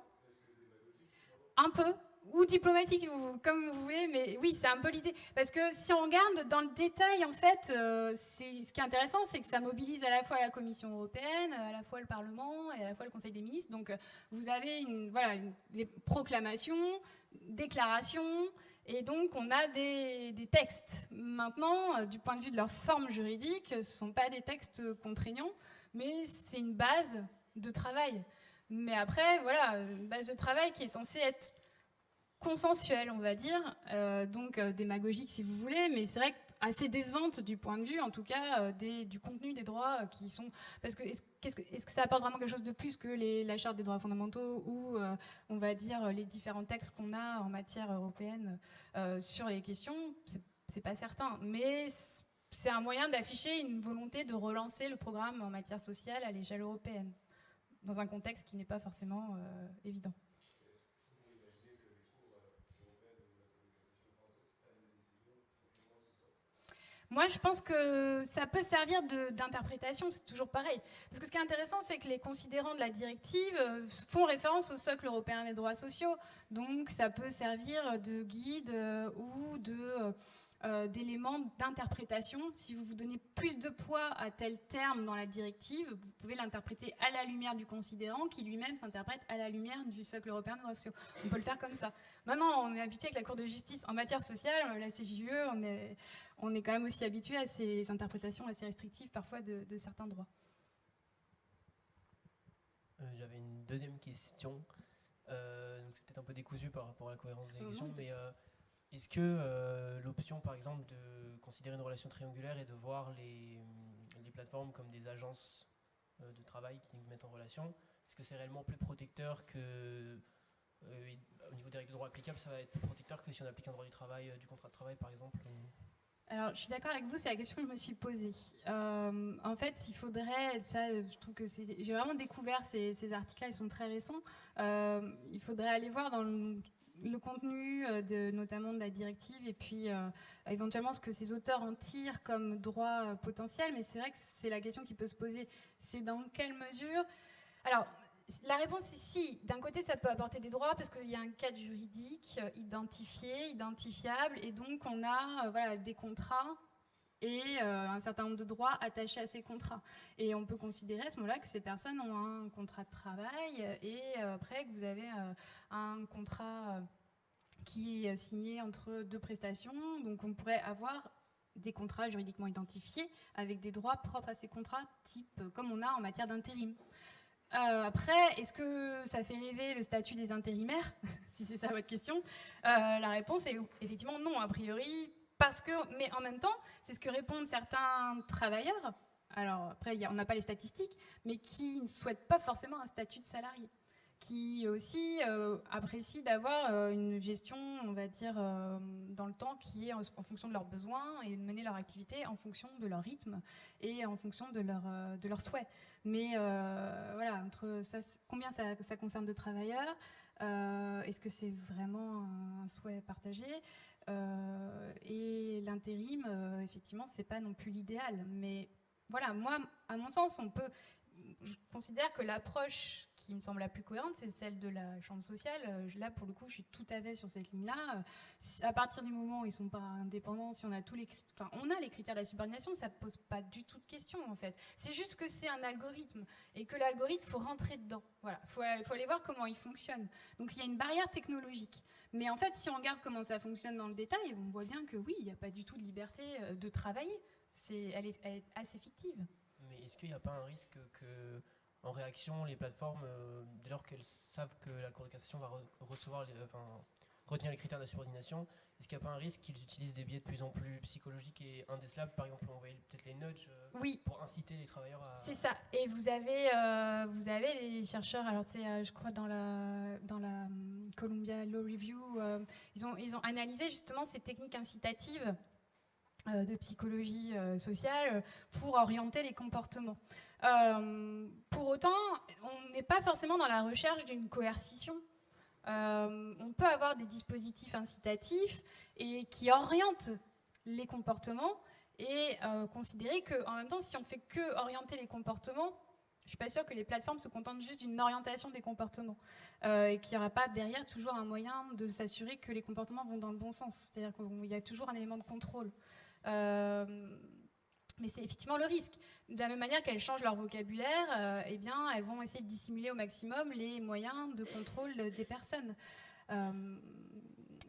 Un peu, ou diplomatique, comme vous voulez, mais oui, c'est un peu l'idée. Parce que si on regarde dans le détail, en fait, ce qui est intéressant, c'est que ça mobilise à la fois la Commission européenne, à la fois le Parlement et à la fois le Conseil des ministres. Donc, vous avez des proclamations, déclarations, Et donc, on a des textes. Maintenant, du point de vue de leur forme juridique, ce ne sont pas des textes contraignants, mais c'est une base de travail. Mais après, voilà, une base de travail qui est censée être consensuelle, on va dire, donc démagogique si vous voulez, mais c'est vrai que assez décevante du point de vue, en tout cas, du contenu des droits qui sont... Parce que est-ce que ça apporte vraiment quelque chose de plus que la Charte des droits fondamentaux ou, on va dire, les différents textes qu'on a en matière européenne sur les questions? C'est pas certain, mais c'est un moyen d'afficher une volonté de relancer le programme en matière sociale à l'échelle européenne, dans un contexte qui n'est pas forcément évident. Moi, je pense que ça peut servir d'interprétation, c'est toujours pareil. Parce que ce qui est intéressant, c'est que les considérants de la directive font référence au socle européen des droits sociaux. Donc, ça peut servir de guide ou d'éléments d'interprétation. Si vous vous donnez plus de poids à tel terme dans la directive, vous pouvez l'interpréter à la lumière du considérant qui lui-même s'interprète à la lumière du socle européen des droits sociaux. On peut le faire comme ça. Maintenant, on est habitué avec la Cour de justice en matière sociale, la CJUE, on est quand même aussi habitué à ces interprétations assez restrictives parfois de certains droits. J'avais une deuxième question. Donc c'est peut-être un peu décousu par rapport à la cohérence des questions, mais est-ce que l'option, par exemple, de considérer une relation triangulaire et de voir les plateformes comme des agences de travail qui nous mettent en relation, est-ce que c'est réellement plus protecteur que, au niveau des règles de droit applicables, ça va être plus protecteur que si on applique un droit du travail, du contrat de travail, par exemple? Alors, je suis d'accord avec vous, c'est la question que je me suis posée. En fait, il faudrait, ça, je trouve que j'ai vraiment découvert ces articles-là, ils sont très récents. Il faudrait aller voir dans le contenu notamment de la directive et puis éventuellement ce que ces auteurs en tirent comme droit potentiel. Mais c'est vrai que c'est la question qui peut se poser. C'est dans quelle mesure... Alors, la réponse est si. D'un côté, ça peut apporter des droits parce qu'il y a un cadre juridique identifié, identifiable, et donc on a voilà, des contrats et un certain nombre de droits attachés à ces contrats. Et on peut considérer à ce moment-là que ces personnes ont un contrat de travail et après que vous avez un contrat qui est signé entre deux prestations. Donc on pourrait avoir des contrats juridiquement identifiés avec des droits propres à ces contrats, type comme on a en matière d'intérim. Après, est-ce que ça fait rêver le statut des intérimaires, si c'est ça votre question? La réponse est effectivement non, a priori, mais en même temps, c'est ce que répondent certains travailleurs. Alors après, on n'a pas les statistiques, mais qui ne souhaitent pas forcément un statut de salarié, qui aussi apprécient d'avoir une gestion, on va dire, dans le temps, qui est en fonction de leurs besoins et de mener leur activité en fonction de leur rythme et en fonction de leurs souhaits. Mais voilà, combien ça concerne de travailleurs? Est-ce que c'est vraiment un souhait partagé? Et l'intérim, effectivement, c'est pas non plus l'idéal. Mais voilà, moi, à mon sens, je considère que l'approche qui me semble la plus cohérente, c'est celle de la chambre sociale. Là, pour le coup, je suis tout à fait sur cette ligne-là. À partir du moment où ils ne sont pas indépendants, si on a on a les critères de la subordination, ça ne pose pas du tout de question, en fait. C'est juste que c'est un algorithme et que l'algorithme, il faut rentrer dedans. Voilà, faut aller voir comment il fonctionne. Donc, il y a une barrière technologique. Mais en fait, si on regarde comment ça fonctionne dans le détail, on voit bien que oui, il n'y a pas du tout de liberté de travailler. Elle est assez fictive. Mais est-ce qu'il n'y a pas un risque que, en réaction, les plateformes, dès lors qu'elles savent que la Cour de cassation va retenir les critères de la subordination, est-ce qu'il n'y a pas un risque qu'ils utilisent des biais de plus en plus psychologiques et indécelables? Par exemple, on voyait peut-être les nudges oui. Pour inciter les travailleurs à... C'est ça. Et vous avez les chercheurs, alors c'est, je crois, dans la Columbia Law Review, ils ont analysé justement ces techniques incitatives de psychologie sociale pour orienter les comportements. Pour autant, on n'est pas forcément dans la recherche d'une coercition. On peut avoir des dispositifs incitatifs et qui orientent les comportements et considérer qu'en même temps, si on fait que orienter les comportements, je ne suis pas sûre que les plateformes se contentent juste d'une orientation des comportements et qu'il n'y aura pas derrière toujours un moyen de s'assurer que les comportements vont dans le bon sens. C'est-à-dire qu'il y a toujours un élément de contrôle. Mais c'est effectivement le risque. De la même manière qu'elles changent leur vocabulaire, eh bien, elles vont essayer de dissimuler au maximum les moyens de contrôle des personnes.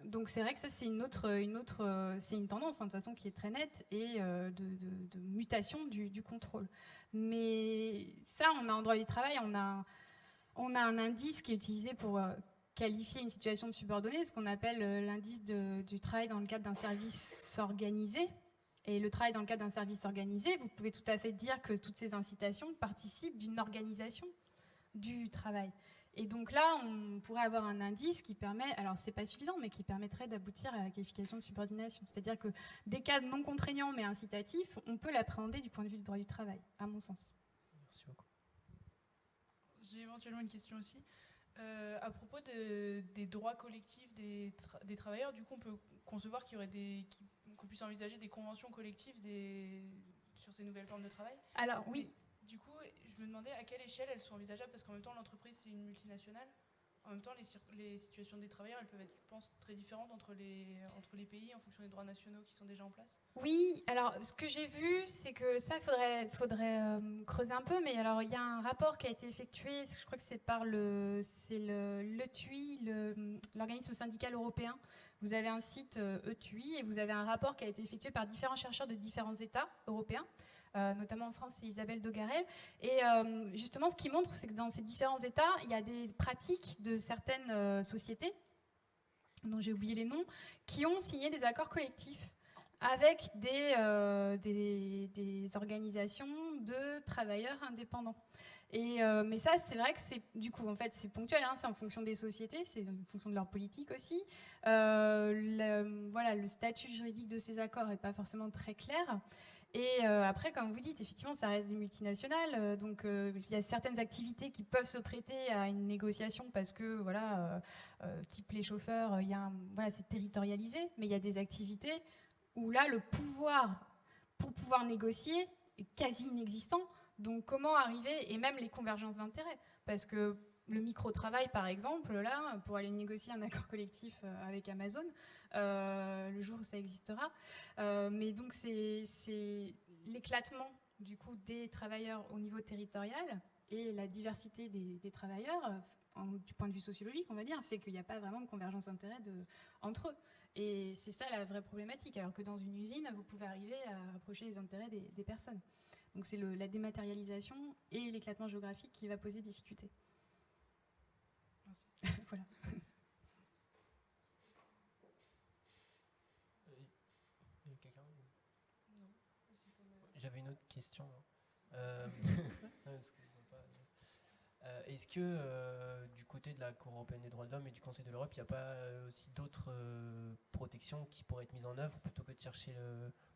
Donc c'est vrai que ça c'est c'est une tendance de toute façon qui est très nette et de mutation du contrôle. Mais ça, on a en droit du travail, on a un indice qui est utilisé pour qualifier une situation de subordonnée, ce qu'on appelle l'indice du travail dans le cadre d'un service organisé. Et le travail dans le cadre d'un service organisé, vous pouvez tout à fait dire que toutes ces incitations participent d'une organisation du travail. Et donc là, on pourrait avoir un indice qui permet, alors c'est pas suffisant, mais qui permettrait d'aboutir à la qualification de subordination. C'est-à-dire que des cadres non contraignants mais incitatifs, on peut l'appréhender du point de vue du droit du travail, à mon sens. Merci beaucoup. J'ai éventuellement une question aussi. À propos des droits collectifs des travailleurs, du coup, on peut concevoir qu'il y aurait qu'on puisse envisager des conventions collectives sur ces nouvelles formes de travail. Alors oui. Mais, du coup, je me demandais à quelle échelle elles sont envisageables, parce qu'en même temps, l'entreprise, c'est une multinationale. En même temps, les situations des travailleurs, elles peuvent être, je pense, très différentes entre les pays en fonction des droits nationaux qui sont déjà en place. Oui, alors ce que j'ai vu, c'est que ça, il faudrait creuser un peu, mais alors il y a un rapport qui a été effectué, je crois que c'est par l'ETUI, l'organisme syndical européen. Vous avez un site ETUI et vous avez un rapport qui a été effectué par différents chercheurs de différents États européens. Notamment en France, c'est Isabelle Dogarel. Et justement, ce qui montre, c'est que dans ces différents États, il y a des pratiques de certaines sociétés, dont j'ai oublié les noms, qui ont signé des accords collectifs avec des organisations de travailleurs indépendants. Mais ça, c'est vrai que c'est du coup, en fait, c'est ponctuel, hein, c'est en fonction des sociétés, c'est en fonction de leur politique aussi. Le statut juridique de ces accords n'est pas forcément très clair. Et après, comme vous dites, effectivement, ça reste des multinationales. Donc, il y a certaines activités qui peuvent se prêter à une négociation parce que, type les chauffeurs, c'est territorialisé. Mais il y a des activités où là, le pouvoir pour pouvoir négocier est quasi inexistant. Donc, comment arriver, et même les convergences d'intérêts, parce que le micro-travail, par exemple, là, pour aller négocier un accord collectif avec Amazon, le jour où ça existera. Mais donc, c'est l'éclatement, du coup, des travailleurs au niveau territorial et la diversité des travailleurs, du point de vue sociologique, on va dire, fait qu'il n'y a pas vraiment de convergence d'intérêts entre eux. Et c'est ça la vraie problématique, alors que dans une usine, vous pouvez arriver à rapprocher les intérêts des personnes. Donc, c'est la dématérialisation et l'éclatement géographique qui va poser difficulté. Voilà. J'avais une autre question. Est-ce que du côté de la Cour européenne des droits de l'homme et du Conseil de l'Europe, il n'y a pas aussi d'autres protections qui pourraient être mises en œuvre plutôt que de chercher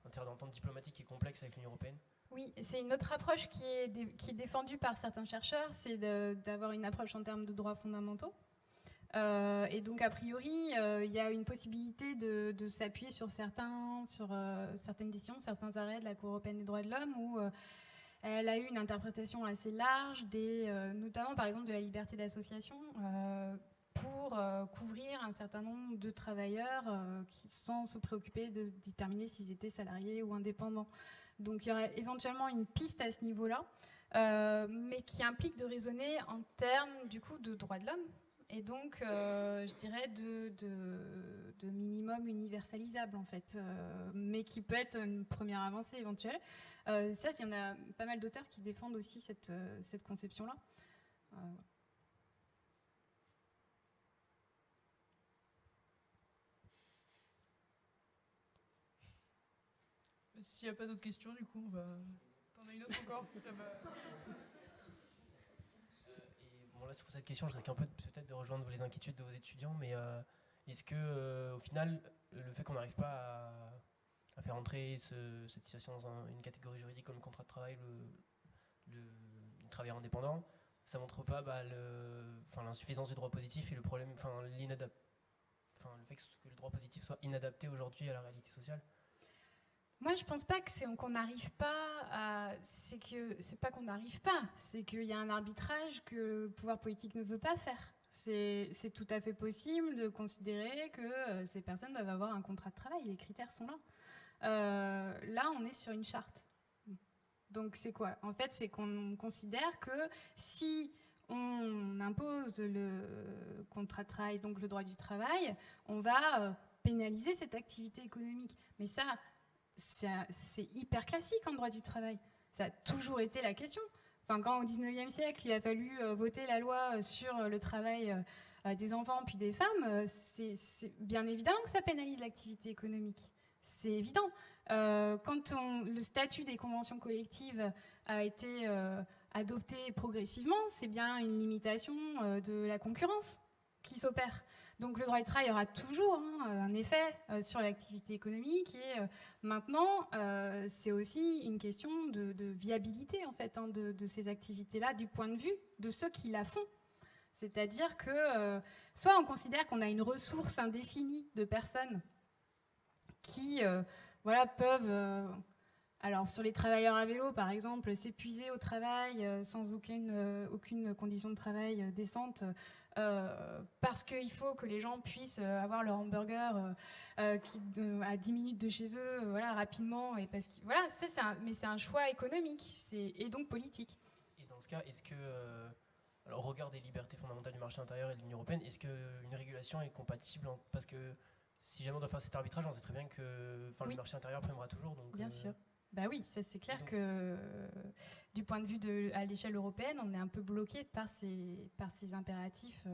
un terrain d'entente diplomatique qui est complexe avec l'Union européenne ? Oui, c'est une autre approche qui est défendue par certains chercheurs, c'est d'avoir une approche en termes de droits fondamentaux. Et donc, a priori, il y a une possibilité de s'appuyer sur certaines décisions, certains arrêts de la Cour européenne des droits de l'homme où elle a eu une interprétation assez large, notamment par exemple de la liberté d'association, pour couvrir un certain nombre de travailleurs sans se préoccuper de déterminer s'ils étaient salariés ou indépendants. Donc il y aurait éventuellement une piste à ce niveau-là, mais qui implique de raisonner en termes du coup de droits de l'homme. Et donc, je dirais de minimum universalisable, en fait, mais qui peut être une première avancée éventuelle. Ça, il y en a pas mal d'auteurs qui défendent aussi cette conception-là. S'il n'y a pas d'autres questions, du coup, on va... T'en as une autre encore ? Là, sur cette question, je risque un peu peut-être de rejoindre les inquiétudes de vos étudiants, mais est-ce que, au final, le fait qu'on n'arrive pas à faire entrer cette situation dans une catégorie juridique comme le contrat de travail, le travailleur indépendant, ça montre pas l'insuffisance du droit positif et le problème, le fait que le droit positif soit inadapté aujourd'hui à la réalité sociale ? Moi, je pense pas qu'on n'arrive pas à... C'est pas qu'on n'arrive pas, c'est qu'il y a un arbitrage que le pouvoir politique ne veut pas faire. C'est tout à fait possible de considérer que ces personnes doivent avoir un contrat de travail, les critères sont là. Là, on est sur une charte. Donc, c'est quoi ? En fait, c'est qu'on considère que si on impose le contrat de travail, donc le droit du travail, on va pénaliser cette activité économique. Mais ça, c'est hyper classique en droit du travail. Ça a toujours été la question. Enfin, quand au 19e siècle, il a fallu voter la loi sur le travail des enfants puis des femmes, c'est bien évidemment que ça pénalise l'activité économique. C'est évident. Quand le statut des conventions collectives a été adopté progressivement, c'est bien une limitation de la concurrence qui s'opère. Donc le droit du travail aura toujours un effet sur l'activité économique et maintenant c'est aussi une question de viabilité en fait de ces activités-là du point de vue de ceux qui la font. C'est-à-dire que soit on considère qu'on a une ressource indéfinie de personnes qui peuvent, alors sur les travailleurs à vélo par exemple, s'épuiser au travail sans aucune condition de travail décente parce qu'il faut que les gens puissent avoir leur hamburger à 10 minutes de chez eux rapidement. Et parce que, mais c'est un choix économique et donc politique. Et dans ce cas, est-ce que, alors, au regard des libertés fondamentales du marché intérieur et de l'Union européenne, est-ce qu'une régulation est compatible parce que si jamais on doit faire cet arbitrage, on sait très bien que oui. Le marché intérieur primera toujours. Donc, bien sûr. Bah oui, ça c'est clair que du point de vue à l'échelle européenne, on est un peu bloqué par ces impératifs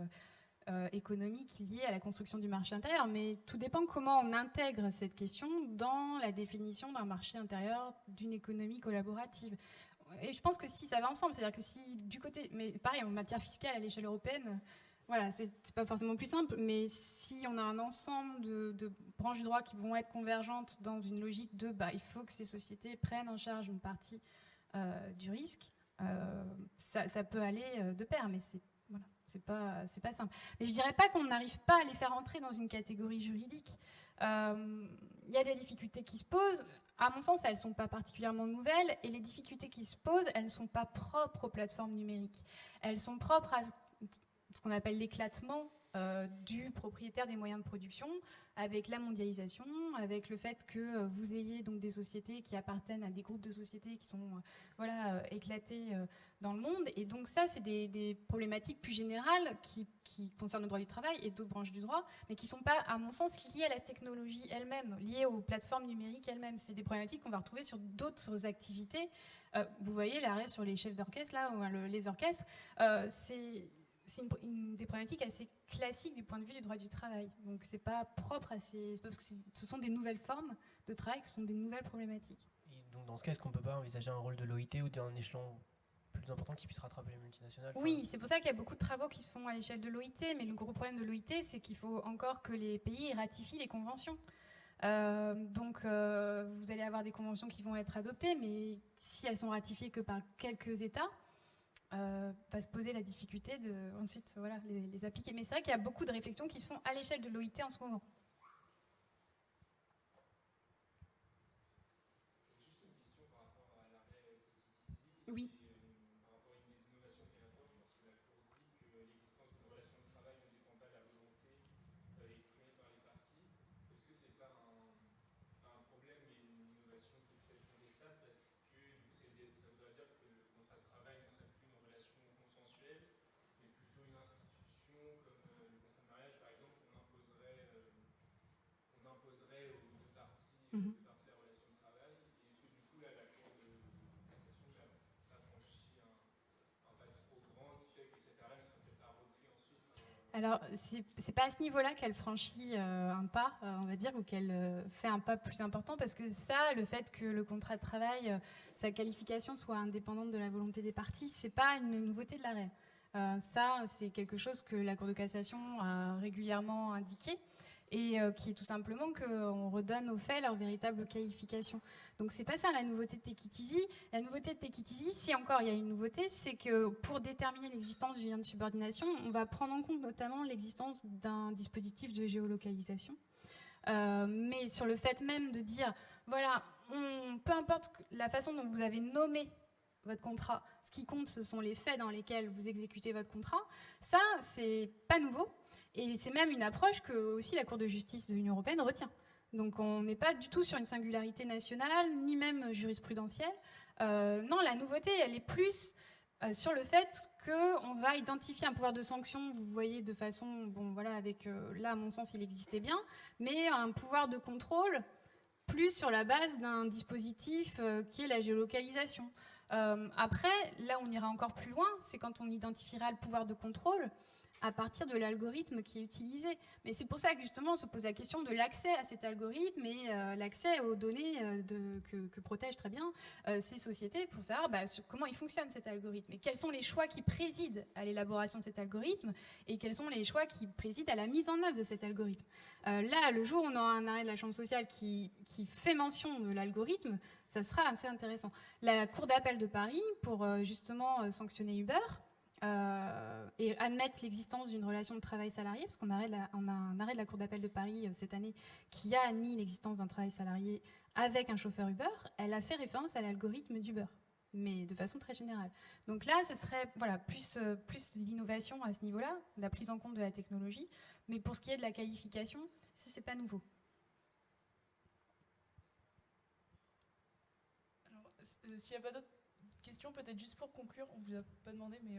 économiques liés à la construction du marché intérieur. Mais tout dépend comment on intègre cette question dans la définition d'un marché intérieur, d'une économie collaborative. Et je pense que si ça va ensemble, c'est-à-dire que si du côté, mais pareil en matière fiscale à l'échelle européenne, c'est pas forcément plus simple, mais si on a un ensemble de branches du droit qui vont être convergentes dans une logique de il faut que ces sociétés prennent en charge une partie du risque, ça peut aller de pair, mais c'est pas simple. Mais je dirais pas qu'on n'arrive pas à les faire entrer dans une catégorie juridique. Il y a des difficultés qui se posent. À mon sens, elles ne sont pas particulièrement nouvelles, et les difficultés qui se posent, elles ne sont pas propres aux plateformes numériques. Elles sont propres à ce qu'on appelle l'éclatement du propriétaire des moyens de production, avec la mondialisation, avec le fait que vous ayez donc des sociétés qui appartiennent à des groupes de sociétés qui sont éclatés dans le monde. Et donc ça, c'est des problématiques plus générales qui concernent le droit du travail et d'autres branches du droit, mais qui ne sont pas, à mon sens, liées à la technologie elle-même, liées aux plateformes numériques elles-mêmes. C'est des problématiques qu'on va retrouver sur d'autres activités. Vous voyez l'arrêt sur les chefs d'orchestre, là, ou les orchestres, c'est une des problématiques assez classiques du point de vue du droit du travail. Donc c'est pas propre à c'est parce que ce sont des nouvelles formes de travail, ce sont des nouvelles problématiques. Et donc dans ce cas, est-ce qu'on peut pas envisager un rôle de l'OIT ou d'un échelon plus important qui puisse rattraper les multinationales? Oui, c'est pour ça qu'il y a beaucoup de travaux qui se font à l'échelle de l'OIT, mais le gros problème de l'OIT, c'est qu'il faut encore que les pays ratifient les conventions. Donc vous allez avoir des conventions qui vont être adoptées, mais si elles sont ratifiées que par quelques États, va se poser la difficulté de ensuite les appliquer. Mais c'est vrai qu'il y a beaucoup de réflexions qui se font à l'échelle de l'OIT en ce moment. Juste une question par rapport à l'arrêt Kikitizi. Oui. Par rapport à une des innovations qu'elle apporte, parce qu'il a toujours dit que l'existence d'une relation de travail ne dépend pas de la volonté exprimée par les parties. Est-ce que c'est pas un problème et une innovation qui est peut-être contestable, parce que du coup ça voudrait dire que le contrat de travail ne serait plus une relation consensuelle, mais plutôt une institution comme le contrat de mariage par exemple, on imposerait aux deux parties la relation de travail. Et est-ce que du coup là la Cour de cassation a franchi un pas trop grand qui fait que cet arrêt ne serait peut-être pas repris ensuite? Alors, c'est pas à ce niveau-là qu'elle franchit un pas, on va dire, ou qu'elle fait un pas plus important, parce que ça, le fait que le contrat de travail, sa qualification soit indépendante de la volonté des parties, c'est pas une nouveauté de l'arrêt. Ça, c'est quelque chose que la Cour de cassation a régulièrement indiqué, et qui est tout simplement qu'on redonne aux faits leur véritable qualification. Donc c'est pas ça la nouveauté de Kekitizi. La nouveauté de Kekitizi, si encore il y a une nouveauté, c'est que pour déterminer l'existence du lien de subordination, on va prendre en compte notamment l'existence d'un dispositif de géolocalisation. Mais sur le fait même de dire, voilà, peu importe la façon dont vous avez nommé votre contrat, ce qui compte, ce sont les faits dans lesquels vous exécutez votre contrat, ça, c'est pas nouveau. Et c'est même une approche que aussi la Cour de justice de l'Union européenne retient. Donc on n'est pas du tout sur une singularité nationale, ni même jurisprudentielle. Non, la nouveauté, elle est plus sur le fait qu'on va identifier un pouvoir de sanction, vous voyez, de façon, bon voilà, avec, là à mon sens il existait bien, mais un pouvoir de contrôle plus sur la base d'un dispositif qui est la géolocalisation. Après, là où on ira encore plus loin, c'est quand on identifiera le pouvoir de contrôle à partir de l'algorithme qui est utilisé. Mais c'est pour ça que justement on se pose la question de l'accès à cet algorithme et l'accès aux données que protègent très bien ces sociétés pour savoir comment il fonctionne cet algorithme et quels sont les choix qui président à l'élaboration de cet algorithme et quels sont les choix qui président à la mise en œuvre de cet algorithme. Là, le jour où on aura un arrêt de la Chambre sociale qui fait mention de l'algorithme, ça sera assez intéressant. La Cour d'appel de Paris, pour justement sanctionner Uber, et admettre l'existence d'une relation de travail salarié, parce qu'on a un arrêt de la Cour d'appel de Paris cette année qui a admis l'existence d'un travail salarié avec un chauffeur Uber, elle a fait référence à l'algorithme d'Uber, mais de façon très générale. Donc là, ce serait voilà, plus l'innovation à ce niveau-là, la prise en compte de la technologie, mais pour ce qui est de la qualification, ça, c'est pas nouveau. Alors, s'il n'y a pas d'autres question, peut-être juste pour conclure, on ne vous a pas demandé, mais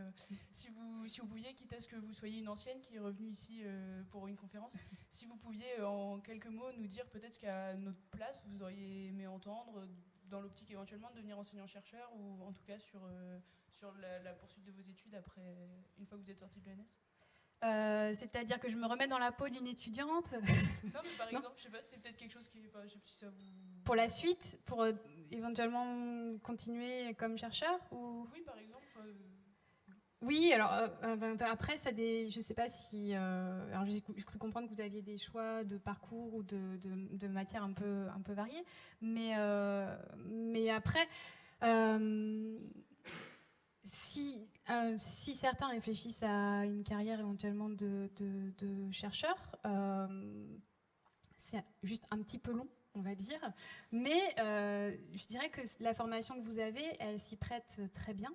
si vous pouviez, quitte à ce que vous soyez une ancienne qui est revenue ici pour une conférence, si vous pouviez en quelques mots nous dire peut-être qu'à notre place, vous auriez aimé entendre, dans l'optique éventuellement de devenir enseignant-chercheur, ou en tout cas sur la poursuite de vos études après, une fois que vous êtes sorti de l'ENS. C'est-à-dire que je me remets dans la peau d'une étudiante. Non, mais par exemple, je sais pas, c'est peut-être quelque chose qui, je sais pas si ça vous... Pour la suite, pour éventuellement continuer comme chercheur ou... Oui, par exemple. Oui, alors après, je sais pas si... alors j'ai cru comprendre que vous aviez des choix de parcours ou de matières un peu variées, mais après... Si certains réfléchissent à une carrière éventuellement de chercheur, c'est juste un petit peu long, on va dire, mais je dirais que la formation que vous avez, elle s'y prête très bien.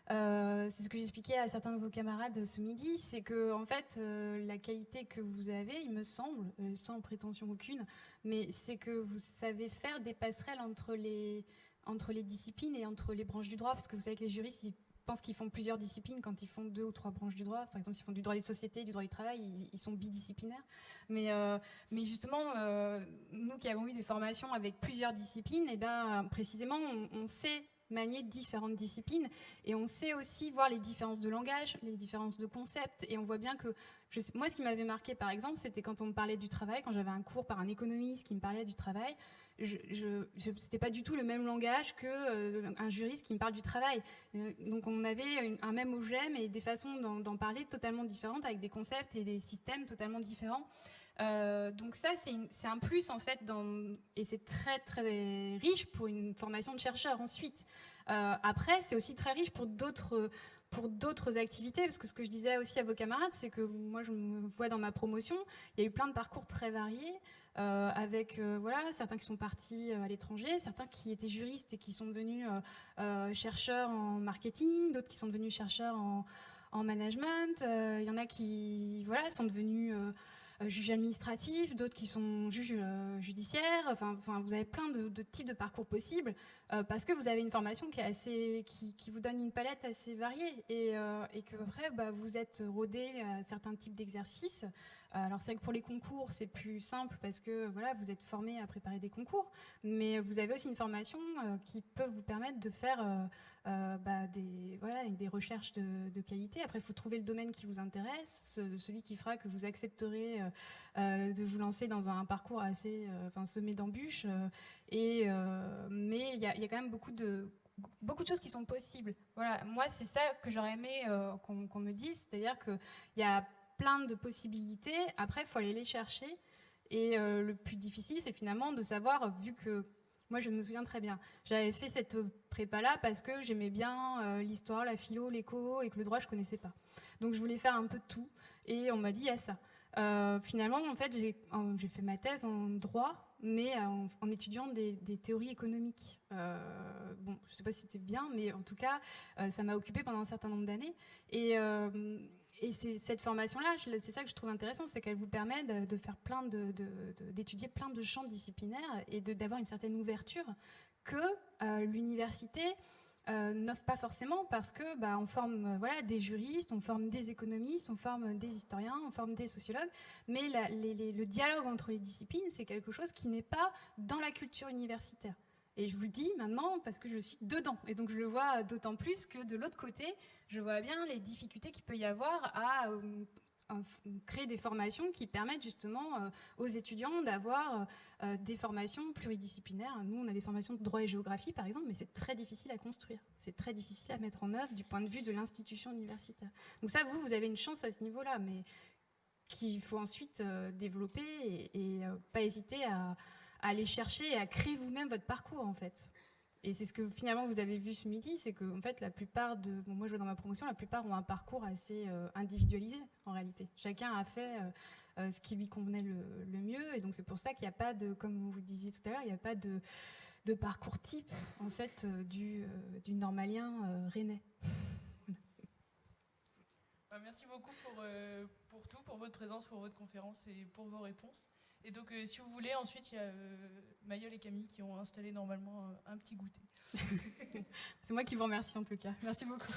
C'est ce que j'expliquais à certains de vos camarades ce midi, c'est que en fait, la qualité que vous avez, il me semble, sans prétention aucune, mais c'est que vous savez faire des passerelles entre les disciplines et entre les branches du droit, parce que vous savez que les juristes, ils pensent qu'ils font plusieurs disciplines quand ils font 2 ou 3 branches du droit. Par exemple, s'ils font du droit des sociétés, du droit du travail, ils sont bidisciplinaires. Mais justement, nous qui avons eu des formations avec plusieurs disciplines, et précisément, on sait manier différentes disciplines et on sait aussi voir les différences de langage, les différences de concepts, et on voit bien que moi, ce qui m'avait marqué, par exemple, c'était quand on me parlait du travail, quand j'avais un cours par un économiste qui me parlait du travail, c'était pas du tout le même langage qu'un juriste qui me parle du travail. Donc on avait un même objet, mais des façons d'en parler totalement différentes, avec des concepts et des systèmes totalement différents. Donc ça, c'est un plus en fait, et c'est très très riche pour une formation de chercheur ensuite. Après, c'est aussi très riche pour d'autres activités, parce que ce que je disais aussi à vos camarades, c'est que moi je me vois dans ma promotion, il y a eu plein de parcours très variés, avec certains qui sont partis à l'étranger, certains qui étaient juristes et qui sont devenus chercheurs en marketing, d'autres qui sont devenus chercheurs en management, il y en a qui sont devenus juges administratifs, d'autres qui sont juges judiciaires. Enfin, vous avez plein de types de parcours possibles parce que vous avez une formation qui vous donne une palette assez variée et que après vous êtes rodé à certains types d'exercices. Alors c'est vrai que pour les concours c'est plus simple parce que vous êtes formé à préparer des concours, mais vous avez aussi une formation qui peut vous permettre de faire des recherches de qualité. Après, il faut trouver le domaine qui vous intéresse, celui qui fera que vous accepterez de vous lancer dans un parcours assez semé d'embûches. Mais il y a quand même beaucoup de choses qui sont possibles. Voilà, moi, c'est ça que j'aurais aimé qu'on me dise, c'est-à-dire qu'il y a plein de possibilités. Après, il faut aller les chercher. Et le plus difficile, c'est finalement de savoir, vu que moi, je me souviens très bien. J'avais fait cette prépa-là parce que j'aimais bien l'histoire, la philo, l'éco, et que le droit, je connaissais pas. Donc, je voulais faire un peu de tout. Et on m'a dit, il y a ça. Finalement, en fait, j'ai fait ma thèse en droit, mais en étudiant des théories économiques. Je sais pas si c'était bien, mais en tout cas, ça m'a occupée pendant un certain nombre d'années. Et c'est cette formation-là, c'est ça que je trouve intéressant, c'est qu'elle vous permet de faire d'étudier plein de champs disciplinaires et d'avoir une certaine ouverture que l'université n'offrent pas forcément parce que on forme des juristes, on forme des économistes, on forme des historiens, on forme des sociologues, mais le dialogue entre les disciplines, c'est quelque chose qui n'est pas dans la culture universitaire. Et je vous le dis maintenant parce que je suis dedans. Et donc je le vois d'autant plus que de l'autre côté, je vois bien les difficultés qu'il peut y avoir à créer des formations qui permettent justement aux étudiants d'avoir des formations pluridisciplinaires. Nous, on a des formations de droit et géographie, par exemple, mais c'est très difficile à construire. C'est très difficile à mettre en œuvre du point de vue de l'institution universitaire. Donc ça, vous avez une chance à ce niveau-là, mais qu'il faut ensuite développer et pas hésiter à aller chercher et à créer vous-même votre parcours, en fait. Et c'est ce que finalement vous avez vu ce midi, c'est que en fait la plupart moi je vois dans ma promotion, la plupart ont un parcours assez individualisé en réalité. Chacun a fait ce qui lui convenait le mieux, et donc c'est pour ça qu'il n'y a pas de, comme vous disiez tout à l'heure, il n'y a pas de parcours type en fait du normalien rennais. Merci beaucoup pour tout, pour votre présence, pour votre conférence et pour vos réponses. Et donc, si vous voulez, ensuite, il y a Mayol et Camille qui ont installé normalement un petit goûter. C'est moi qui vous remercie en tout cas. Merci beaucoup.